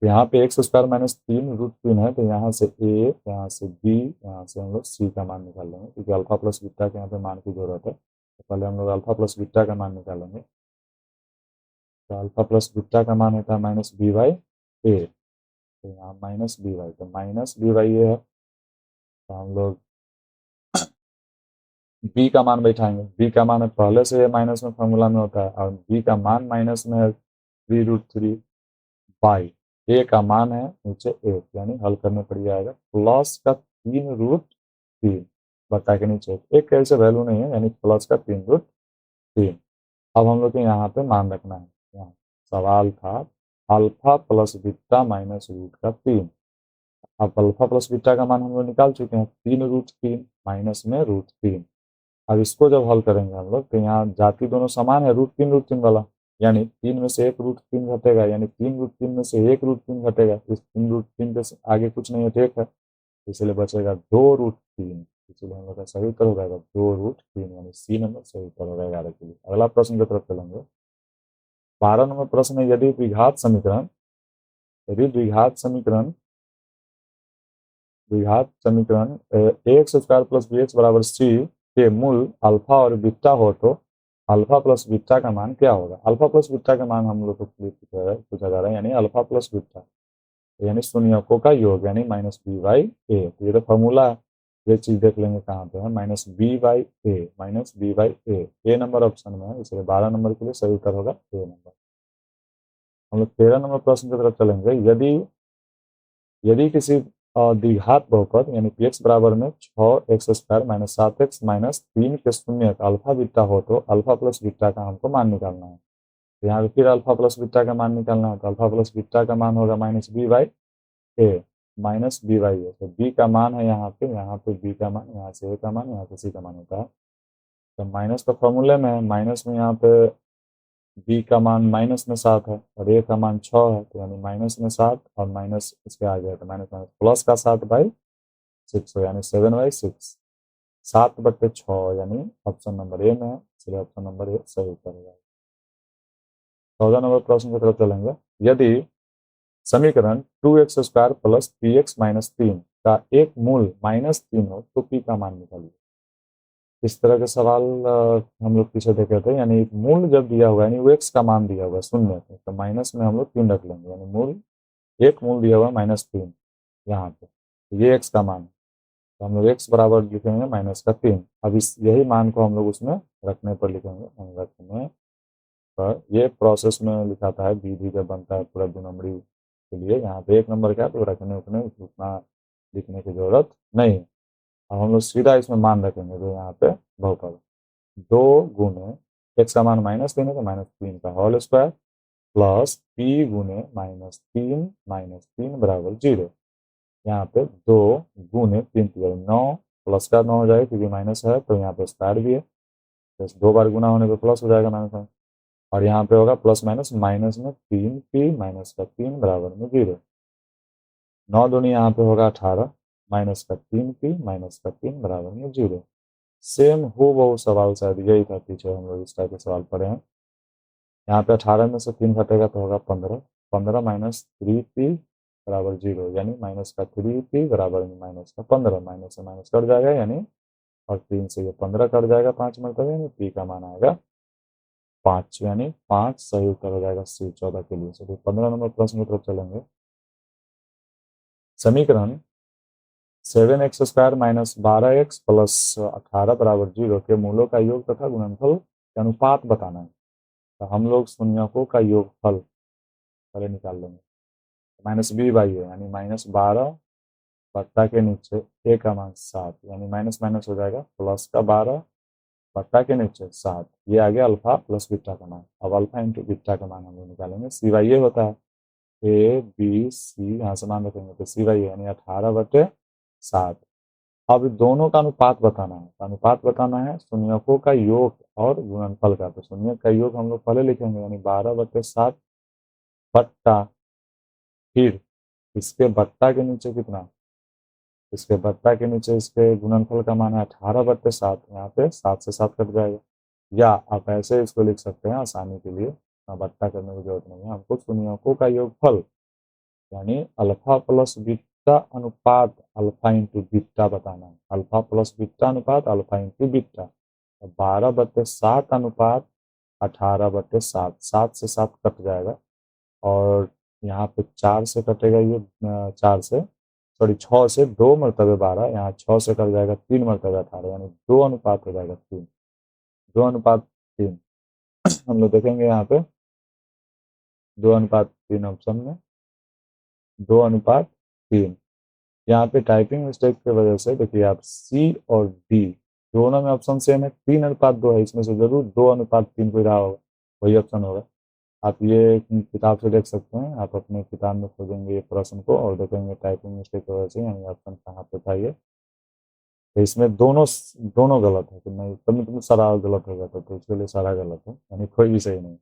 तो यहाँ पे एक्स स्क्वायर माइनस 3 √3 है, तो यहाँ से ए, यहाँ से बी, यहाँ से हम लोग सी का मान निकाल लेंगे, क्योंकि अल्फा प्लस बीटा के यहाँ पे मान की जरूरत है, तो पहले हम लोग अल्फा प्लस बीटा का मान निकालेंगे। तो अल्फा प्लस बीटा का मान होता है माइनस बी बाई ए, तो यहाँ माइनस बी बाई, तो माइनस बी बाई ए है, तो हम लोग बी का मान बैठाएंगे। बी का मान पहले से माइनस में फॉर्मूला में होता है, और बी का मान माइनस में है 3√3 बाई ए का मान है नीचे 1, यानी हल करने पर ये आएगा प्लस का 3√3 बटा के नीचे एक ऐसे वैल्यू नहीं है, यानी प्लस का 3√3। अब हम लोग को यहाँ पे मान रखना है, यहाँ सवाल था अल्फा प्लस बीटा माइनस √3। अब अल्फा प्लस बीटा का मान हम लोग निकाल चुके हैं, 3√3 माइनस में √3। अब इसको जब हल करेंगे हम लोग, तो यहाँ जाति दोनों समान है, √3 वाला, यानी 3 में से 1 √3 घटेगा, यानी 3√3 में से 1 √3 घटेगा, इस 3√3 पे आगे कुछ नहीं है, ठीक है, इसलिए बचेगा 2√3, इसलिए हम लोग का सही उत्तर हो जाएगा 2√3, यानी सी नंबर सही उत्तर हो जाएगा 11 के लिए। अगला प्रश्न की तरफ चलेंगे, 12 नंबर प्रश्न है, यदि द्विघात समीकरण X square plus B X बराबर सी के मूल अल्फा और बीटा हो तो अल्फा प्लस बीटा का मान क्या होगा। अल्फा प्लस बीटा का मान हम लोग को पूछा जा रहा है, यानी अल्फा प्लस बीटा यानी शून्यकों का योग, यानी माइनस बी बाई ए, तो ये तो फॉर्मूला है, ये चीज देख लेंगे कहाँ पे है, minus B by A, minus B by A number option में है, इसलिए 12 नंबर के लिए सही उत्तर होगा ए नंबर। हम लोग 13 नंबर प्रश्न की तरफ चलेंगे, यदि यदि किसी द्विघात बहुपद यानी पी एक्स बराबर में 6x square minus 7x minus 3 के शून्य अल्फा बीटा हो तो अल्फा प्लस बीटा का हमको मान निकालना है। तो यहाँ पे फिर अल्फा प्लस बीटा का मान निकालना है, तो अल्फा प्लस बीटा का मान होगा minus B by A, minus B by A. तो बी का मान है यहाँ पे बी का मान, यहाँ से ए का मान, यहाँ पे सी का मान होता है। तो माइनस का फॉर्मूले में है, माइनस में यहाँ पे बी का मान माइनस में 7 है और ए का मान 6 है, तो यानी माइनस में 7 और माइनस इसके आगे है तो माइनस माइनस प्लस का 7/6 यानी 7/6, 7/6 यानी ऑप्शन नंबर ए में है, इसलिए ऑप्शन नंबर ए सही उत्तर होगा। 14 नंबर प्रश्न की तरफ चलेंगे। यदि समीकरण 2x² प्लस px माइनस 3 का एक मूल -3 हो तो p का मान निकालिए। इस तरह के सवाल हम लोग पीछे देखे थे, यानी एक मूल जब दिया हुआ है, यानी वो x का मान दिया हुआ है शून्य, तो माइनस में हम लोग 3 रख लेंगे, यानी एक मूल दिया हुआ है -3 यहाँ पे, तो ये x का मान है, तो हम लोग x बराबर लिखेंगे -3। अब इस यही मान को हम लोग उसमें रखने पर लिखेंगे, रखने पर ये प्रोसेस में लिखाता है, विधि जब बनता है पूरा 2 नंबरी के लिए। यहाँ पे 1 नंबर का है तो रखने उतने उतना लिखने की जरूरत नहीं। अब हम लोग सीधा इसमें मान रखेंगे, तो यहाँ पे बहुपद 2 गुने x का मान -3 है तो -3 का होल स्क्वायर प्लस p गुने -3 बराबर 0। यहाँ पे 2 गुने 3 9 प्लस का 9 हो जाएगा क्योंकि माइनस है, तो यहाँ पे स्क्वायर भी है, तो 2 बार गुना होने पे प्लस हो जाएगा -, और यहाँ पे होगा प्लस माइनस, माइनस में 3p माइनस का 3 बराबर में 0। 9 दूनी यहाँ पे होगा 18 माइनस का 3p माइनस का 3 बराबर में 0। सेम हो वो सवाल शायद यही था, पीछे हम लोग इस टाइप के सवाल पढ़े हैं। यहाँ पे 18 में से 3 घटेगा तो होगा 15, 15 माइनस 3p बराबर 0, यानी माइनस का 3p बराबर में माइनस का 15, माइनस से माइनस कट जाएगा यानी, और 3 से ये 15 कट जाएगा 5 मरतबा, यानी p का मान आएगा 5, यानी 5 सही उत्तर हो जाएगा सी 14 के लिए। चलिए 15 नंबर प्रश्न की तरफ चलेंगे। समीकरण 7x² माइनस 12x प्लस 18 बराबर 0 के मूलों का योग तथा गुणनफल के अनुपात बताना है। तो हम लोग शून्यकों का योगफल पहले निकाल लेंगे। माइनस बी बाई है, यानी -12 बट्टा के नीचे ए का मान 7, यानी माइनस माइनस हो जाएगा, प्लस का 12 बट्टा के नीचे 7, ये आ गया अल्फा प्लस बीटा का मान। अब अल्फा इंटू बीटा का मान हम लोग निकालेंगे, सी बाई ए होता है, ए बी सी, यहाँ से मान रखेंगे तो सी बाई ए यानी 18/7। अब दोनों का अनुपात बताना है, तो अनुपात बताना है शून्यकों का योग और गुणनफल का। तो शून्य का योग हम लोग पहले लिखेंगे, यानी 12/7 बट्टा, फिर इसके बट्टा के नीचे कितना, इसके बट्टा के नीचे इसके गुणनफल का मान है 18/7, यहाँ पे 7 से 7 कट जाएगा, या आप ऐसे इसको लिख सकते हैं आसानी के लिए, बट्टा करने की जरूरत नहीं है हमको। शून्यकों का योगफल यानी अल्फा प्लस बीटा अनुपात अल्फा इंटू बीटा बताना है, अल्फा प्लस बीटा अनुपात अल्फा इंटू बीटा। 12/7 अनुपात 18/7, 7 से 7 कट जाएगा, और यहाँ पे 4 से कटेगा ये, 4 से सॉरी 6 से 2 मरतबे 12, यहाँ 6 से कट जाएगा 3 मरतबे 18, यानी 2 अनुपात हो जाएगा 3, 2:3। हम लोग देखेंगे यहाँ पे 2:3 ऑप्शन में, 2:3। यहाँ पे टाइपिंग मिस्टेक की वजह से देखिए आप सी और डी दोनों में ऑप्शन सेम है, 3:2 है, इसमें से जरूर 2:3 कोई रहा होगा, वही ऑप्शन होगा। आप ये किताब से देख सकते हैं, आप अपने किताब में खोजेंगे ये प्रश्न को और देखेंगे टाइपिंग मिस्टेक की वजह से यानी ऑप्शन कहाँ पे था ये, तो इसमें दोनों दोनों गलत है, कि नहीं तब तुम सारा गलत हो जाता, तो इसके लिए सारा गलत है, यानी कोई भी सही नहीं।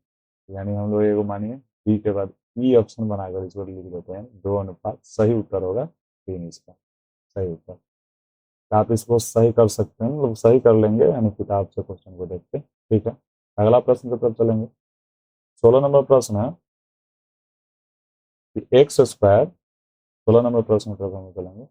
यानी हम लोग एगो मानिए बी के बाद ई ऑप्शन बनाकर इसको लिख देते हैं, 2:, सही उत्तर होगा 3 इसका सही उत्तर। तो आप इसको सही कर सकते हैं, लोग सही कर लेंगे यानी किताब से क्वेश्चन को देख के। ठीक है, अगला प्रश्न की तरफ चलेंगे। 16 नंबर प्रश्न है कि x², 16 नंबर प्रश्न की तरफ हम चलेंगे।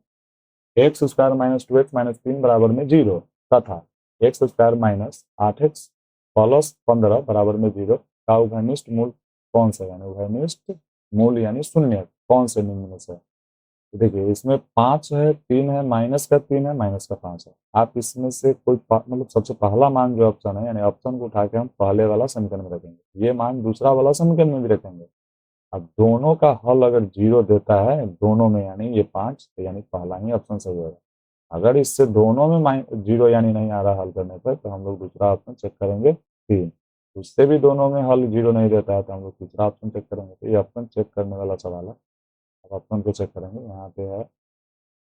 x² माइनस 2x माइनस 3 बराबर में 0 तथा x² माइनस 8x प्लस 15 बराबर में 0 का उभयनिष्ठ मूल कौन सा, यानी उभयनिष्ठ मूल यानी शून्य कौन से निम्न में से। तो देखिए इसमें 5 है, 3 है, माइनस का 3 है, माइनस का 5 है। आप इसमें से कोई मतलब सबसे पहला मान जो ऑप्शन है, यानी ऑप्शन को उठा के हम पहले वाला समीकरण में रखेंगे, ये मान दूसरा वाला समीकरण में भी रखेंगे। अब दोनों का हल अगर 0 देता है दोनों में, यानी ये 5, तो यानी पहला ही ऑप्शन सही होगा। अगर इससे दोनों में 0 यानी नहीं आ रहा हल करने पर, तो हम लोग दूसरा ऑप्शन चेक करेंगे 3। उससे भी दोनों में हल 0 नहीं देता है तो हम लोग तीसरा ऑप्शन चेक करेंगे। तो ये ऑप्शन चेक करने वाला सवाल है। अब ऑप्शन को चेक करेंगे। यहाँ पे है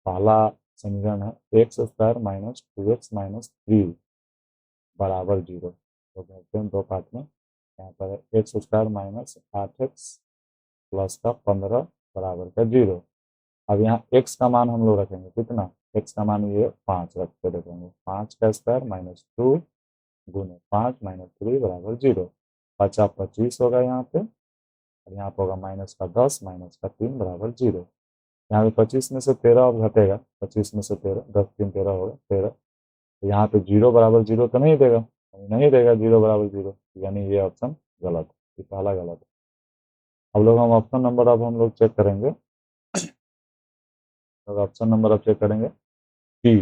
पहला समीकरण है x square minus 2x minus 3 बराबर 0। तो देखते हैं दो पार्ट में। यहाँ पर है x square minus 8x plus का 15 बराबर का 0। अब यहाँ x का मान हम लोग रखेंगे कितना, x का मान ये 5 रख के रखेंगे। 5 का स्क्वायर माइनस 2 गुने 5 माइनस 3 बराबर 0। 50 होगा यहाँ पे, और यहाँ पे होगा माइनस का 10 माइनस का 3 बराबर 0। यहाँ पे 25 में से 13 अब घटेगा, 25 में से 13, 10 3 13 होगा 13। तो यहाँ पे 0 बराबर 0 तो नहीं देगा, नहीं देगा 0 बराबर 0, यानी ये ऑप्शन गलत है, ये पहला गलत है। अब लोग हम ऑप्शन नंबर अब हम लोग चेक करेंगे। तो ऑप्शन नंबर अब चेक करेंगे बी।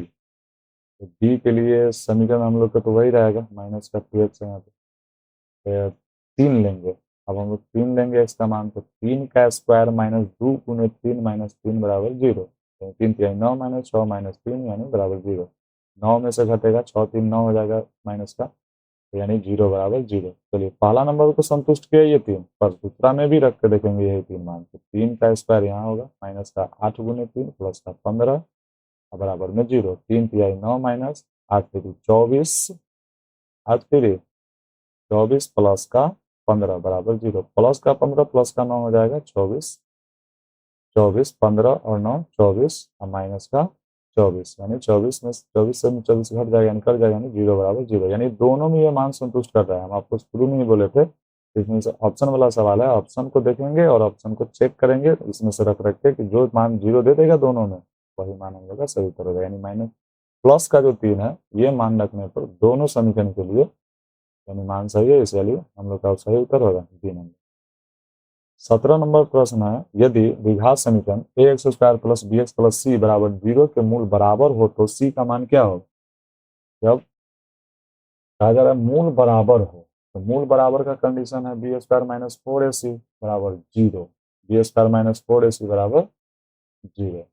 तो बी के लिए समीकरण हम लोग का तो वही रहेगा, माइनस का 2x है यहाँ पे 3 लेंगे। अब हम लोग 3 लेंगे x का मान, तो 3 का स्क्वायर माइनस 2 गुने 3 माइनस 3 बराबर 0। तो 3 3 9 माइनस 6 माइनस 3 यानी बराबर 0। 9 में से घटेगा 6 3 9 हो जाएगा माइनस का, तो यानी 0 बराबर 0। चलिए पहला नंबर को संतुष्ट किया ये 3, पर दूसरा में भी रख के देखेंगे यही 3 मान। तो 3 का स्क्वायर यहाँ होगा माइनस का 8 गुने 3 प्लस का 15 बराबर में 0। 3 3 9 माइनस 8 3 24, 8 3 24 प्लस का 15 बराबर 0। प्लस का 15 प्लस का 9 हो जाएगा 24, 24 15 और 9 24 और माइनस का 24, यानी 24 में 24 से 24 घट जाएगा, निकल जाएगा, यानी 0 बराबर 0। यानी दोनों में ये मान संतुष्ट कर रहा है। हम आपको शुरू में ही बोले थे इसमें से ऑप्शन वाला सवाल है, ऑप्शन को देखेंगे और ऑप्शन को चेक करेंगे, इसमें से रख रख के कि जो मान 0 दे देगा दोनों में वही मान हम लोग का सही उत्तर होगा। यानी माइनस प्लस का जो 3 है ये मान रखने पर दोनों समीकरण के लिए यानी मान सही है, इसलिए हम लोग का सही उत्तर होगा बी नंबर। 17 नंबर प्रश्न है, यदि द्विघात समीकरण A X square plus B X plus C बराबर 0 के मूल बराबर हो तो सी का मान क्या हो। जब कहा जा रहा है मूल बराबर हो, तो मूल बराबर का कंडीशन है बी स्क्वायर माइनस 4ac बराबर 0। बी स्क्वायर माइनस 4ac बराबर 0,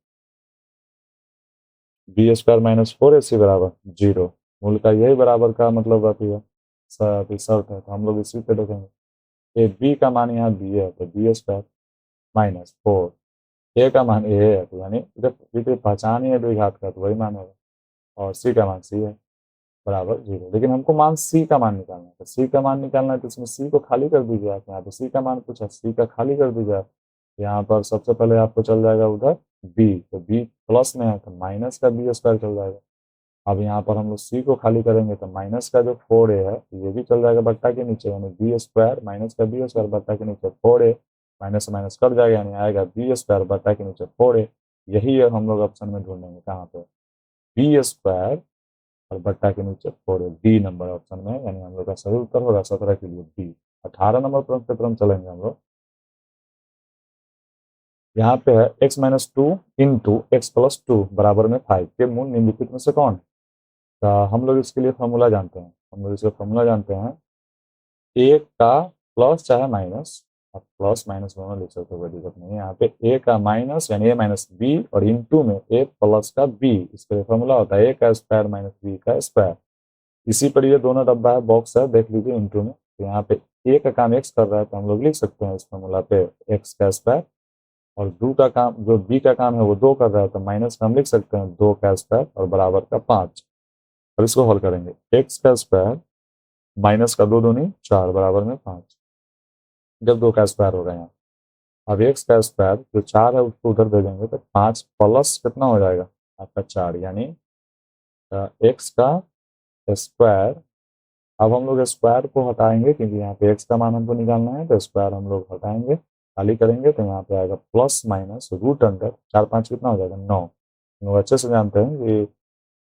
बी स्क्वायर माइनस 4ac बराबर 0। मूल का यही बराबर का मतलब अभी है, शर्त है, तो हम लोग इसी पे देखेंगे। ए बी का मान यहाँ बी है तो बी स्क्वायर माइनस 4, ए का मान ए है तो यानी इधर पहचान ही है द्विघात का, तो वही मान होगा। और सी का मान सी है बराबर 0। लेकिन हमको मान सी का मान निकालना है, तो सी का मान निकालना है तो इसमें सी को खाली कर दीजिए आप। यहाँ पे सी का मान पूछा, सी का खाली कर दीजिए आप। यहाँ पर सबसे पहले आपको चल जाएगा उधर बी, तो बी प्लस में है तो माइनस का बी स्क्वायर चल जाएगा। अब यहाँ पर हम लोग सी को खाली करेंगे तो माइनस का जो 4a है ये भी चल जाएगा बट्टा के नीचे, यानी बी स्क्वायर माइनस का बी स्क्वायर बट्टा के नीचे 4a, माइनस माइनस कट जाएगा यानी आएगा बी स्क्वायर बट्टा के नीचे 4a। यही हम लोग ऑप्शन में ढूंढेंगे कहाँ पे, बी स्क्वायर और बट्टा के नीचे 4a, डी नंबर ऑप्शन में, यानी हम लोग का सही उत्तर होगा 17 के लिए डी। 18 नंबर प्रश्न की तरफ चलेंगे हम लोग। यहाँ पे है x minus 2 into x plus 2 बराबर में 5 के मूल निम्नलिखित में से कौन। तो हम लोग इसके लिए फॉर्मूला जानते हैं, हम लोग इसका फॉर्मूला जानते हैं, ए का प्लस चाहे माइनस, आप प्लस माइनस दोनों लिख सकते हो, कोई दिक्कत नहीं है। यहाँ पे ए का माइनस यानी ए माइनस बी और इंटू में ए प्लस का बी, इसके लिए फॉर्मूला होता है ए का स्क्वायर माइनस बी का स्क्वायर। इसी पर ये दोनों डब्बा है, बॉक्स है, देख लीजिए इंटू में। तो यहाँ पे ए का काम एक्स कर रहा है तो हम लोग लिख सकते हैं इस फॉर्मूला पे एक्स का स्क्वायर, और दो का काम जो बी का काम है वो 2 कर रहा है तो माइनस का हम लिख सकते हैं 2 का स्क्वायर और बराबर का 5। अब इसको हल करेंगे, एक्स का स्क्वायर माइनस का 2 दूनी 4 बराबर में 5, जब 2 का स्क्वायर होगा यहाँ। अब एक्स का स्क्वायर जो 4 है उसको उधर दे देंगे तो 5 प्लस कितना हो जाएगा आपका 4, यानी एक्स का स्क्वायर। अब हम लोग स्क्वायर को हटाएंगे क्योंकि यहाँ पे एक्स का मान हमको निकालना है, तो स्क्वायर हम लोग हटाएंगे, खाली करेंगे तो यहाँ पे आएगा प्लस माइनस रूट अंडर 4 5 कितना हो जाएगा 9। हम लोग अच्छे से जानते हैं कि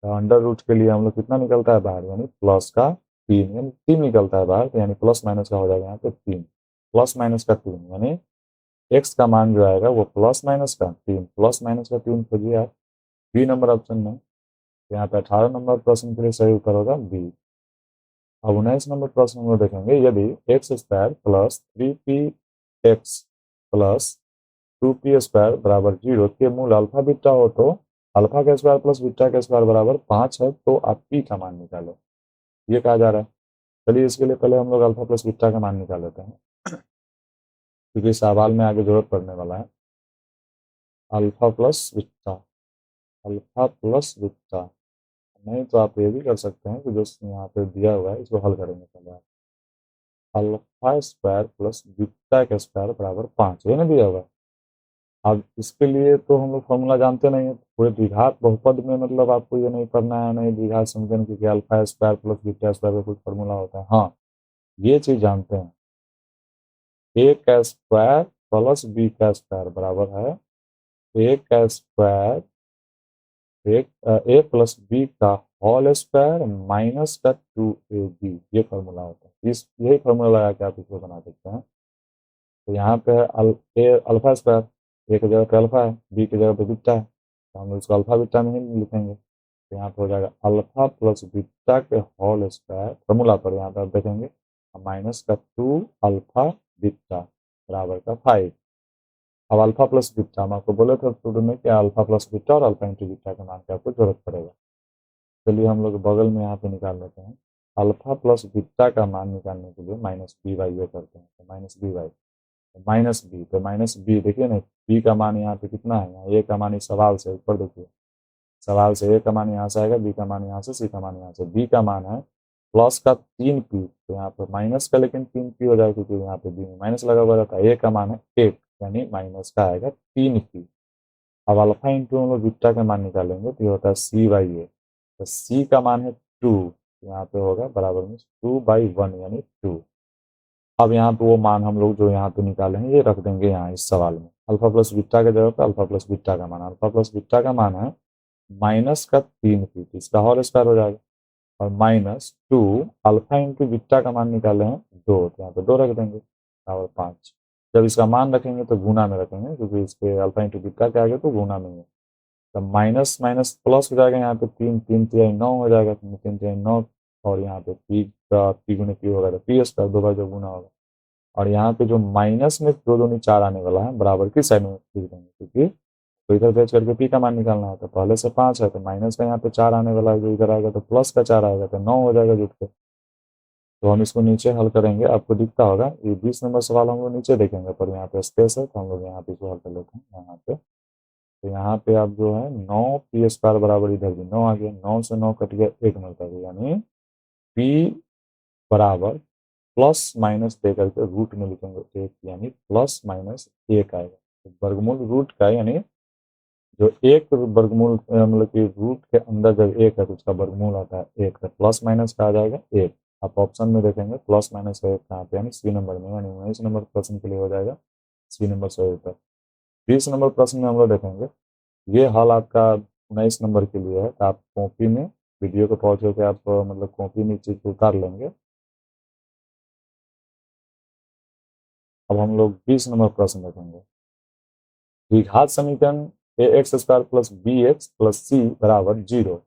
अंडर रूट के लिए हम लोग कितना निकलता है बाहर, यानी प्लस का 3, यानी 3 निकलता है बाहर, तो यानी प्लस माइनस का हो जाएगा यहाँ पे 3, प्लस माइनस का 3, यानी एक्स का मान जो आएगा वो प्लस माइनस का 3, प्लस माइनस का 3 खोजिए आप बी नंबर ऑप्शन में। यहाँ पे 18 नंबर प्रश्न के लिए सही उत्तर होगा बी। अब 19 नंबर प्रश्न में देखेंगे, यदि x square plus 3p x plus 2p square बराबर 0 के मूल अल्फा बीटा हो तो अल्फा का स्क्वायर प्लस बीटा का स्क्वायर बराबर 5 है, तो आप p का मान निकालो, ये कहा जा रहा है। चलिए इसके लिए पहले हम लोग अल्फा प्लस बीटा का मान निकाल लेते हैं, क्योंकि सवाल में आगे जरूरत पड़ने वाला है। Alpha plus beta, alpha plus beta, नहीं तो आप ये भी कर सकते हैं कि जो यहाँ पे दिया हुआ है इसको हल करेंगे पहले। अल्फा स्क्वायर प्लस बीटा का स्क्वायर बराबर 5, ये ना दिया हुआ है। अब इसके लिए तो हम लोग फॉर्मूला जानते नहीं है, पूरे द्विघात बहुपद में मतलब आपको ये नहीं करना है, नहीं द्विघात समीकरण की alpha square plus beta square का कुछ फॉर्मूला होता है। हाँ, ये चीज जानते हैं, ए का स्क्वायर प्लस बी का स्क्वायर बराबर है ए का स्क्वायर ए प्लस बी का होल स्क्वायर माइनस का 2ab, ये फॉर्मूला होता है। इस यही फॉर्मूला लगा के आप इसको बना सकते हैं। तो यहाँ पे है अल्फा स्क्वायर, ए की जगह पे अल्फा है, बी की जगह पे बीटा है, तो हम इसको अल्फा बीटा में ही लिखेंगे। तो यहाँ पे हो जाएगा अल्फा प्लस बीटा के होल स्क्वायर फॉर्मूला पर, यहाँ पे आप देखेंगे माइनस का 2 अल्फा बीटा बराबर का 5। अब अल्फा प्लस बीटा हम आपको बोले थे शुरू में कि अल्फा प्लस बीटा और अल्फा इंटू बीटा का मान की आपको जरूरत पड़ेगा। चलिए हम लोग बगल में यहाँ पे निकाल लेते हैं। अल्फा प्लस बीटा का मान निकालने के लिए माइनस बी बाई ये करते हैं, तो minus B by minus B, तो माइनस बी देखिए ना, बी का मान यहाँ पे कितना है, यहाँ ए का मान इस सवाल से ऊपर देखिए, सवाल से ए का मान यहाँ से आएगा, बी का मान यहाँ से, सी का मान यहाँ से। बी का मान है प्लस का 3p, तो यहाँ पे माइनस का लेकिन 3p हो जाएगा, क्योंकि यहाँ पे बी में माइनस लगा हुआ रहता है। ए का मान है 8, यानी माइनस का आएगा 3p। अब अल्फा इंटू हम लोग बीटा का मान निकालेंगे तो ये होता है सी बाई ए, तो सी का मान है 2, यहाँ पे होगा बराबर में 2/1 यानी 2। अब यहाँ पे वो मान हम लोग जो यहाँ पे निकाले हैं ये रख देंगे यहाँ इस सवाल में। अल्फा प्लस बीटा के जगह पे अल्फा प्लस बीटा का मान, अल्फा प्लस बीटा का मान है माइनस का 3p, इसका होल स्क्वायर हो जाएगा, और माइनस 2 अल्फा इंटू बीटा का मान निकाले हैं 2, तो यहाँ पे 2 रख देंगे बराबर 5। जब इसका मान रखेंगे तो गुना में रखेंगे, क्योंकि इसके अल्फा इंटू बीटा के आगे तो गुना में है। तो माइनस माइनस प्लस हो जाएगा, यहाँ पे 3 3 तिहाई 9 हो जाएगा, 3 तिहाई 9, और यहाँ पे पी का पी गुने पी होगा तो पी स्क्वायर 2 बार जो गुना होगा, और यहाँ पे जो माइनस में 2 दूनी 4 आने वाला है बराबर की साइड में लिख देंगे, क्योंकि तो इधर भेज करके पी का मान निकालना है। तो पहले से 5 है तो माइनस का यहाँ पे 4 आने वाला है, जो इधर आएगा तो प्लस का 4 आएगा, तो 9 हो जाएगा जुट के। तो हम इसको नीचे हल करेंगे, आपको दिखता होगा ये 20 नंबर सवाल हम लोग नीचे देखेंगे, पर यहाँ पे स्पेस है तो हम लोग यहाँ पे इसको हल कर लेते हैं यहाँ पे। तो यहाँ पे आप जो है 9p² बराबर, इधर भी 9 आ गया, 9 से 9 कट गया, 1 मिलता है, यानी p बराबर प्लस माइनस दे करके रूट में लिखेंगे 1, यानी प्लस माइनस 1 आएगा। तो वर्गमूल रूट का, यानी जो एक वर्गमूल मतलब कि रूट के अंदर जब 1 है तो उसका वर्गमूल आता है 1, तो प्लस माइनस का आ जाएगा 1। आप ऑप्शन में देखेंगे प्लस माइनस 1 कहाँ पे, यानी सी नंबर में, यानी 19 नंबर प्रश्न के लिए हो जाएगा सी नंबर सही उत्तर। 20 नंबर प्रश्न में हम लोग देखेंगे, ये हल आपका 19 नंबर के लिए है, तो आप कॉपी में वीडियो को पहुंच होकर आप मतलब कॉपी में चीज को उतार लेंगे। अब हम लोग 20 नंबर प्रश्न देखेंगे। द्विघात समीकरण A X square plus B X plus C बराबर 0,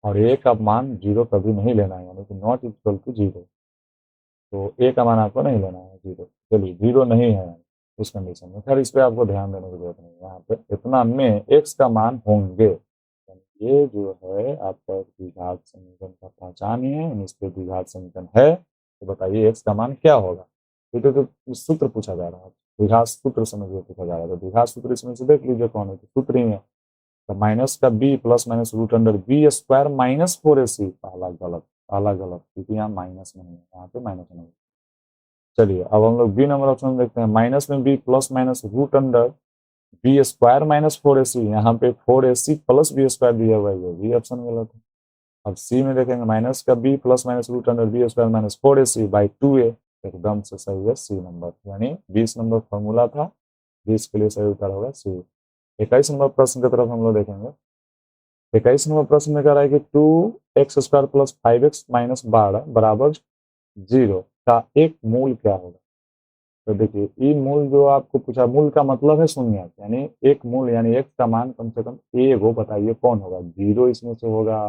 और ए का मान 0 कभी नहीं लेना है, यानी कि नॉट इक्वल टू 0। तो ए का मान आपको नहीं लेना है 0, चलिए 0 नहीं है उस कंडीशन में, खैर इस पर आपको ध्यान देने की जरूरत नहीं है। यहाँ पे इतना में एक्स का मान होंगे, ये जो है आपका द्विघात समीकरण का पहचान ही है, इस पे द्विघात समीकरण है, तो बताइए एक्स का मान क्या होगा। तो सूत्र पूछा जा रहा है, द्विघात सूत्र समझ पूछा जा रहा है, तो द्विघात सूत्र इसमें से देख लीजिए कौन है, तो सूत्र ही है, तो माइनस का B plus minus root under B square minus 4ac, पहला गलत, पहला गलत, क्योंकि यहाँ माइनस नहीं है, यहाँ पे माइनस नहीं है। चलिए अब हम लोग बी नंबर ऑप्शन देखते हैं, माइनस में B plus minus root under B square minus 4ac, यहाँ पे 4ac प्लस बी स्क्वायर दिया हुआ है, बी ऑप्शन गलत है। अब सी में देखेंगे, माइनस का B plus minus root under B square minus 4ac by 2a, एकदम से सही है सी नंबर, यानी 20 नंबर फॉर्मूला था, 20 के लिए सही उत्तर होगा सी। 21 नंबर प्रश्न की तरफ हम लोग देखेंगे। 21 नंबर प्रश्न में कह रहा है कि 2x² प्लस 5x माइनस 12 बराबर 0 का एक मूल क्या होगा। तो देखिए ये मूल जो आपको पूछा, मूल का मतलब है शून्य, यानी एक मूल, यानी x का मान कम से कम एक हो, बताइए कौन होगा, 0 इसमें से होगा,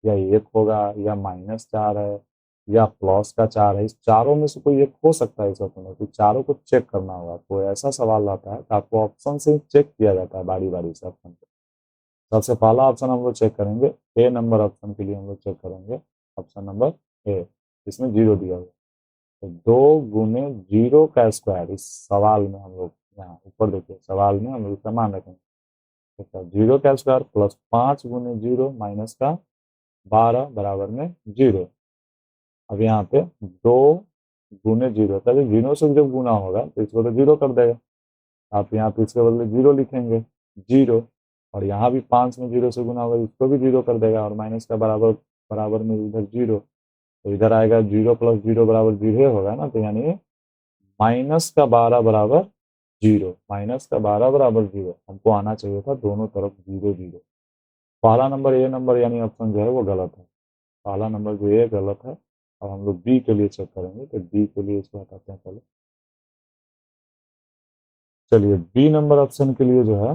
या 1 होगा, या -4 है, या प्लस का 4 है, इस चारों में से कोई एक हो सकता है इस ऑप्शन में, तो चारों को चेक करना होगा। तो ऐसा सवाल आता है तो आपको ऑप्शन से चेक किया जाता है बारी बारी से ऑप्शन को। सबसे पहला ऑप्शन हम लोग चेक करेंगे, ए नंबर ऑप्शन के लिए हम लोग चेक करेंगे ऑप्शन नंबर ए, इसमें 0 दिया हुआ, तो 2 गुने 0 का स्क्वायर इस सवाल में हम लोग यहाँ ऊपर देखिए सवाल में हम लोग इसका मान रखेंगे, तो 0 का स्क्वायर प्लस 5 गुने 0 माइनस का 12 बराबर में 0। अब यहाँ पे 2 गुने 0 तभी 0 से जब गुना होगा तो इसको तो 0 कर देगा, आप यहाँ पे इसके बदले 0 लिखेंगे 0, और यहाँ भी 5 में 0 से गुना होगा इसको भी 0 कर देगा, और माइनस का बराबर बराबर में इधर 0, तो इधर आएगा 0 प्लस 0 बराबर 0 होगा ना, तो यानी माइनस का 12 बराबर 0, माइनस का 12 बराबर 0 हमको आना चाहिए था दोनों तरफ 0 0। पहला नंबर ए नंबर यानी ऑप्शन जो है वो गलत है, पहला नंबर जो ए गलत है। अब हम लोग बी के लिए चेक करेंगे, तो बी के लिए इसको हटाते हैं पहले। चलिए बी नंबर ऑप्शन के लिए जो है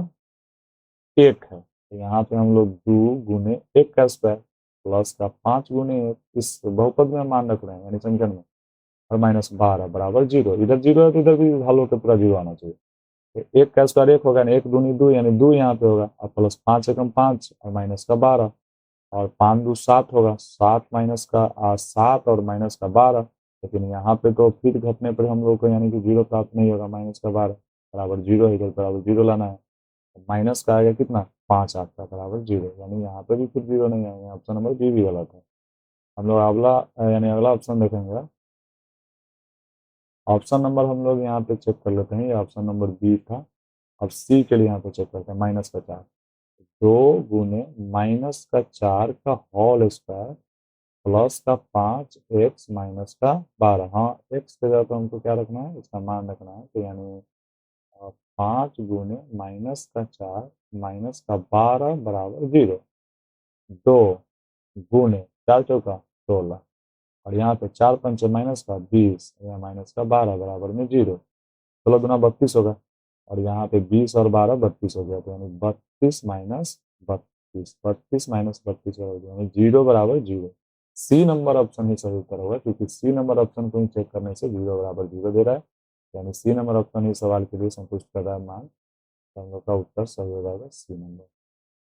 1 है, तो यहाँ पे हम लोग 2 गुने 1 का स्क्वायर प्लस का 5 गुने 1 इस बहुपद में मान रख रहे हैं यानी समीकरण में, और माइनस 12 बराबर 0, इधर 0 है तो इधर भी हल होकर पूरा 0 आना चाहिए। तो 1 का स्क्वायर 1 होगा ना, 1 दूनी 2 यानी 2 यहाँ पे होगा, और प्लस 5 एकम 5 और माइनस का 12, और 5 2 7 होगा, 7 माइनस का 7 और माइनस का 12, लेकिन यहाँ पे तो फिर घटने पर हम लोग को यानी कि 0 प्राप्त नहीं होगा, माइनस का 12 बराबर 0 है, इधर बराबर 0 लाना है, माइनस का आएगा कितना 5 आपका बराबर 0, यानी यहाँ पे भी फिर 0 नहीं आएगा, ऑप्शन नंबर बी भी गलत है। हम लोग अगला यानी अगला ऑप्शन देखेंगे, ऑप्शन नंबर हम लोग यहाँ पे चेक कर लेते हैं, ये ऑप्शन नंबर बी था। अब सी के लिए यहाँ पे चेक करते हैं, माइनस का 4, 2 गुने माइनस का 4 का होल स्क्वायर प्लस का 5 एक्स माइनस का 12, हाँ एक्स के जगह पे हमको क्या रखना है, इसका मान रखना है, तो यानी 5 गुने माइनस का 4 माइनस का 12 बराबर 0, 2 गुने 4 चौका 16, और यहाँ पे 4 पंचे माइनस का 20 या माइनस का 12 बराबर में 0, 16 गुना 32 होगा, और यहाँ पे 20 और 12 32 हो गया, तो यानी 32 माइनस 32, 32 माइनस 32 हो गया, यानी 0 बराबर 0। सी नंबर ऑप्शन ही सही उत्तर होगा, क्योंकि सी नंबर ऑप्शन को ही चेक करने से 0 बराबर 0 दे रहा है, यानी सी नंबर ऑप्शन ही सवाल के लिए संतुष्ट कर रहा है मान, तो हम लोग का उत्तर सही हो जाएगा सी नंबर।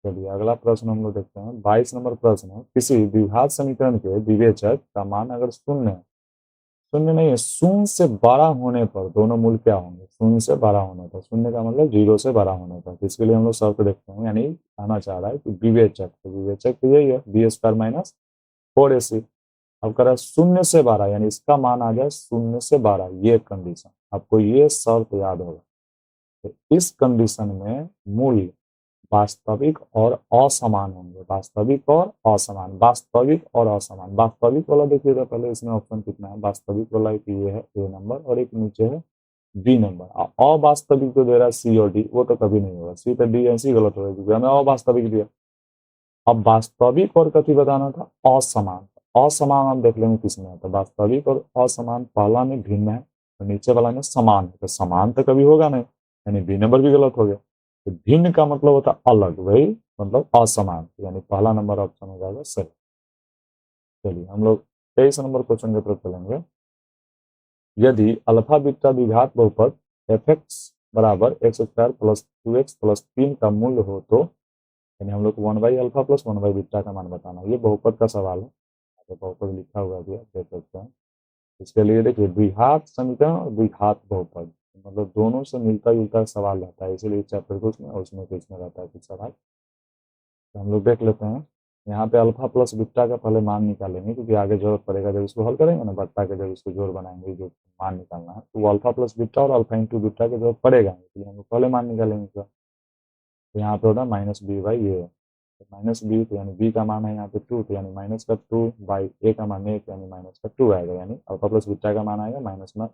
चलिए अगला प्रश्न हम लोग देखते हैं, 22 नंबर प्रश्न है, किसी द्विघात समीकरण के विवेचक का मान अगर शून्य है, शून्य नहीं है, शून्य से बड़ा होने पर दोनों मूल क्या होंगे, शून्य से बड़ा होने पर, शून्य का मतलब 0 से बड़ा होने पर, तो इसके लिए हम लोग शर्त देखते हैं, यानी कहना चाह रहा है कि विवेचक, तो विवेचक तो यही है बी स्क्वायर माइनस 4ac। अब कह रहा है शून्य से 12 यानी इसका मान आ गया शून्य से 12, ये कंडीशन आपको ये शर्त याद होगा, तो इस कंडीशन में मूल वास्तविक और असमान होंगे, वास्तविक और असमान, वास्तविक और असमान। वास्तविक वाला देखिएगा पहले, इसमें ऑप्शन कितना है, वास्तविक वाला एक ये है ए नंबर और एक नीचे है बी नंबर, अवास्तविक तो दे रहा है सी और डी, वो तो कभी नहीं होगा, सी पे डी ऐसी गलत होगा क्योंकि हमें अवास्तविक दिया। अब वास्तविक और कथी बताना था, असमान, असमान हम देख लेंगे किसमें है, तो वास्तविक और असमान पहला में भिन्न है तो नीचे वाला में समान है, तो समान तो कभी होगा नहीं, यानी बी नंबर भी गलत हो गया, तो भिन्न का मतलब होता है अलग, वही मतलब असमान, यानी पहला नंबर ऑप्शन हो जाएगा सही। चलिए हम लोग 23 नंबर क्वेश्चन की तरफ चलेंगे, यदि अल्फा बीटा द्विघात बहुपद एफ एक्स बराबर x square plus 2x plus 3 का मूल्य हो तो, यानी हम लोग 1/अल्फा प्लस 1/बीटा का मान बताना, ये बहुपद का सवाल है, तो बहुपद लिखा हुआ भी आप देख सकते हैं। इसके लिए देखिए द्विघात समीकरण और द्विघात बहुपद मतलब दोनों से मिलता जुलता सवाल रहता है, इसीलिए चैप्टर को उसमें और उसमें तो इसमें रहता है कुछ सवाल, तो हम लोग देख लेते हैं। यहाँ पे अल्फा प्लस बीटा का पहले मान निकालेंगे, क्योंकि आगे जरूरत पड़ेगा जब इसको हल करेंगे ना, बट्टा के जब इसको जोड़ बनाएंगे जो मान निकालना है, तो वो अल्फा प्लस बीटा और अल्फा इंटू बीटा की जरूरत पड़ेगा, इसलिए हम लोग पहले मान निकालेंगे इसका। तो यहाँ पे होता है माइनस बी बाई ए, तो माइनस बी तो यानी बी का मान है यहाँ पे 2, तो यानी माइनस का 2 बाई ए का मान 1 यानी माइनस का 2 आएगा, यानी अल्फा प्लस बीटा का मान आएगा माइनस में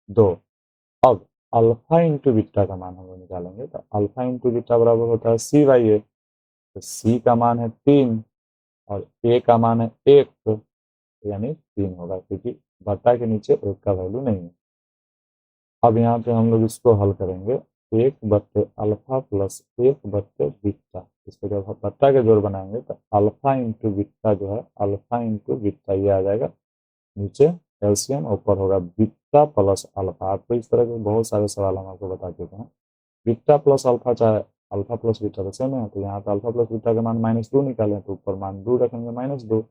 2। अब अल्फा इंटू बीटा का मान हम लोग निकालेंगे, तो अल्फा इंटू बीटा बराबर होता है सी बाई ए, तो सी का मान है 3 और ए का मान है 1, तो यानी 3 होगा, क्योंकि बट्टा के नीचे 1 का वैल्यू नहीं है। अब यहाँ पे हम लोग इसको हल करेंगे, 1/अल्फा प्लस 1/बीटा, इसको जब हम बट्टा के जोड़ बनाएंगे तो अल्फा इंटू बीटा जो है, अल्फा इंटू बीटा ये आ जाएगा, नीचे एलसीएम ऊपर होगा बीटा प्लस अल्फा। आपको इस तरह के बहुत सारे सवाल हम आपको बता चुके हैं, बीटा प्लस अल्फा चाहे अल्फा प्लस बीटा तो सेम है, तो यहाँ पे अल्फा प्लस बीटा का मान -2 निकालें तो ऊपर मान 2 रखेंगे -2,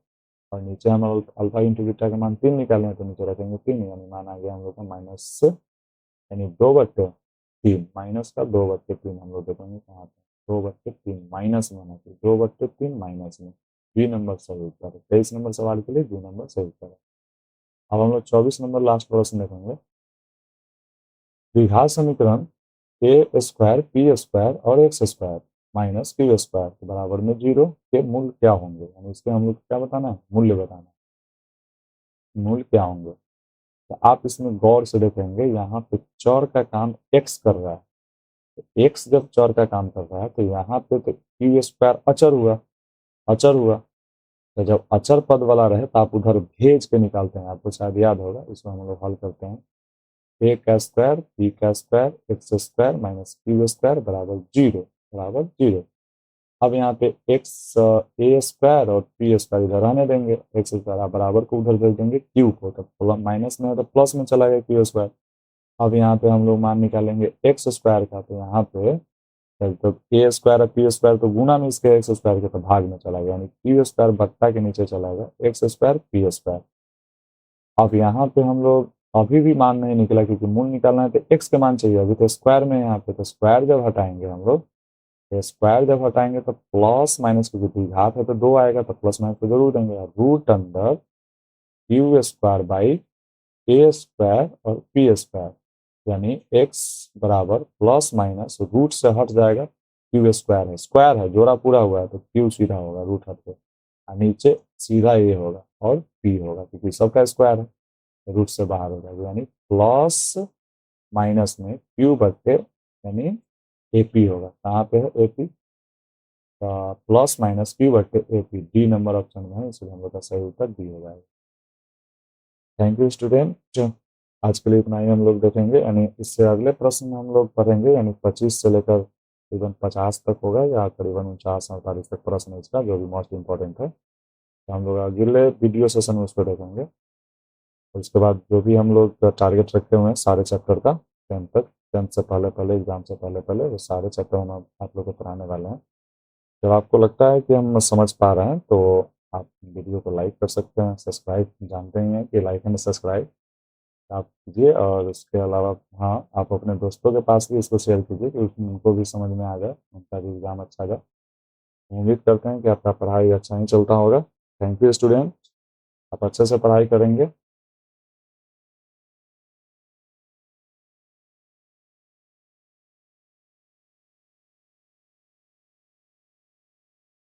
और नीचे हम लोग अल्फा इंटू बीटा का मान 3 निकालें तो नीचे रखेंगे 3, यानी मान आ गया हम लोग का माइनस, यानी 2/3, माइनस का 2/3 हम लोग देखेंगे कहाँ पे, 2/3 माइनस में होना चाहिए, 2/3 माइनस में। बी नंबर सही उत्तर है। 23 नंबर सवाल के लिए बी नंबर सही उत्तर है। अब हम लोग 24 नंबर लास्ट प्रश्न देखेंगे। द्विघात समीकरण ए स्क्वायर पी स्क्वायर और X square minus Q square के बराबर में 0 के मूल्य क्या होंगे, यानी इसके हम लोग क्या बताना है, मूल्य बताना है, मूल्य क्या होंगे। तो आप इसमें गौर से देखेंगे, यहाँ पे चर का काम एक्स कर रहा है, तो एक्स जब चर का काम कर रहा है तो यहाँ पे तो क्यू स्क्वायर अचर हुआ, अचर हुआ। तो जब अचर पद वाला रहे तो आप उधर भेज के निकालते हैं, आपको शायद याद होगा, इसमें हम लोग हल करते हैं। ए का स्क्वायर बी का square x square minus Q square बराबर 0, बराबर 0। अब यहाँ पे एक्स ए स्क्वायर और पी स्क्वायर इधर रहने देंगे, एक्स स्क्वायर आप बराबर को उधर भेज देंगे क्यू को, तो माइनस में है तो प्लस में चला गया क्यू स्क्वायर। अब यहाँ पे हम लोग मान निकालेंगे एक्स स्क्वायर का, तो यहाँ पे तो ए स्क्वायर और पी स्क्वायर तो गुना में इसके एक्स स्क्वायर के तो भाग में चला गया, यानी क्यू स्क्वायर बट्टा के नीचे चला गया एक्स स्क्वायर पी स्क्वायर। अब यहाँ पे हम लोग अभी भी मान नहीं निकला, क्योंकि मूल निकालना है तो एक्स के मान चाहिए, अभी तो स्क्वायर में यहाँ पे, तो स्क्वायर जब हटाएंगे हम लोग, तो स्क्वायर जब हटाएंगे तो प्लस माइनस की जो घात है तो 2 आएगा, तो प्लस माइनस को जरूर देंगे। Root under Q square by A square और पी स्क्वायर, यानी एक्स बराबर प्लस माइनस रूट से हट जाएगा, क्यू स्क्वायर है, स्क्वायर है, जोड़ा पूरा हुआ है तो क्यू सीधा होगा रूट हट के, और नीचे सीधा ए होगा और पी होगा, क्योंकि सबका स्क्वायर है, रूट से बाहर हो जाएगा, यानी प्लस माइनस में क्यू बटे, यानी एपी होगा, कहाँ पे है एपी, प्लस माइनस क्यू बटे एपी, डी नंबर ऑप्शन में है, इसलिए हम लोग का सही उत्तर डी हो जाएगा। थैंक यू स्टूडेंट, आज के लिए इतना ही हम लोग देखेंगे, यानी इससे अगले प्रश्न हम लोग पढ़ेंगे, यानी 25 से लेकर करीबन 50 तक होगा, या करीबन 49-48 तक प्रश्न है इसका, जो भी मोस्ट इंपॉर्टेंट है, तो हम लोग अगले वीडियो सेशन में उसको देखेंगे। और उसके बाद जो भी हम लोग टारगेट रखे हुए हैं सारे चैप्टर का, 10 तक, 10 से पहले पहले, एग्जाम से पहले पहले वो सारे चैप्टर हम आप लोग को पढ़ाने वाले हैं। जब आपको लगता है कि हम समझ पा रहे हैं तो आप वीडियो को लाइक कर सकते हैं, सब्सक्राइब जानते ही हैं कि लाइक एंड सब्सक्राइब आप कीजिए, और उसके अलावा हाँ, आप अपने दोस्तों के पास भी इसको शेयर कीजिए कि उनको भी समझ में आ जाए, उनका भी एग्जाम अच्छा जाए। उम्मीद करते हैं कि आपका पढ़ाई अच्छा ही चलता होगा। थैंक यू स्टूडेंट, आप अच्छे से पढ़ाई करेंगे।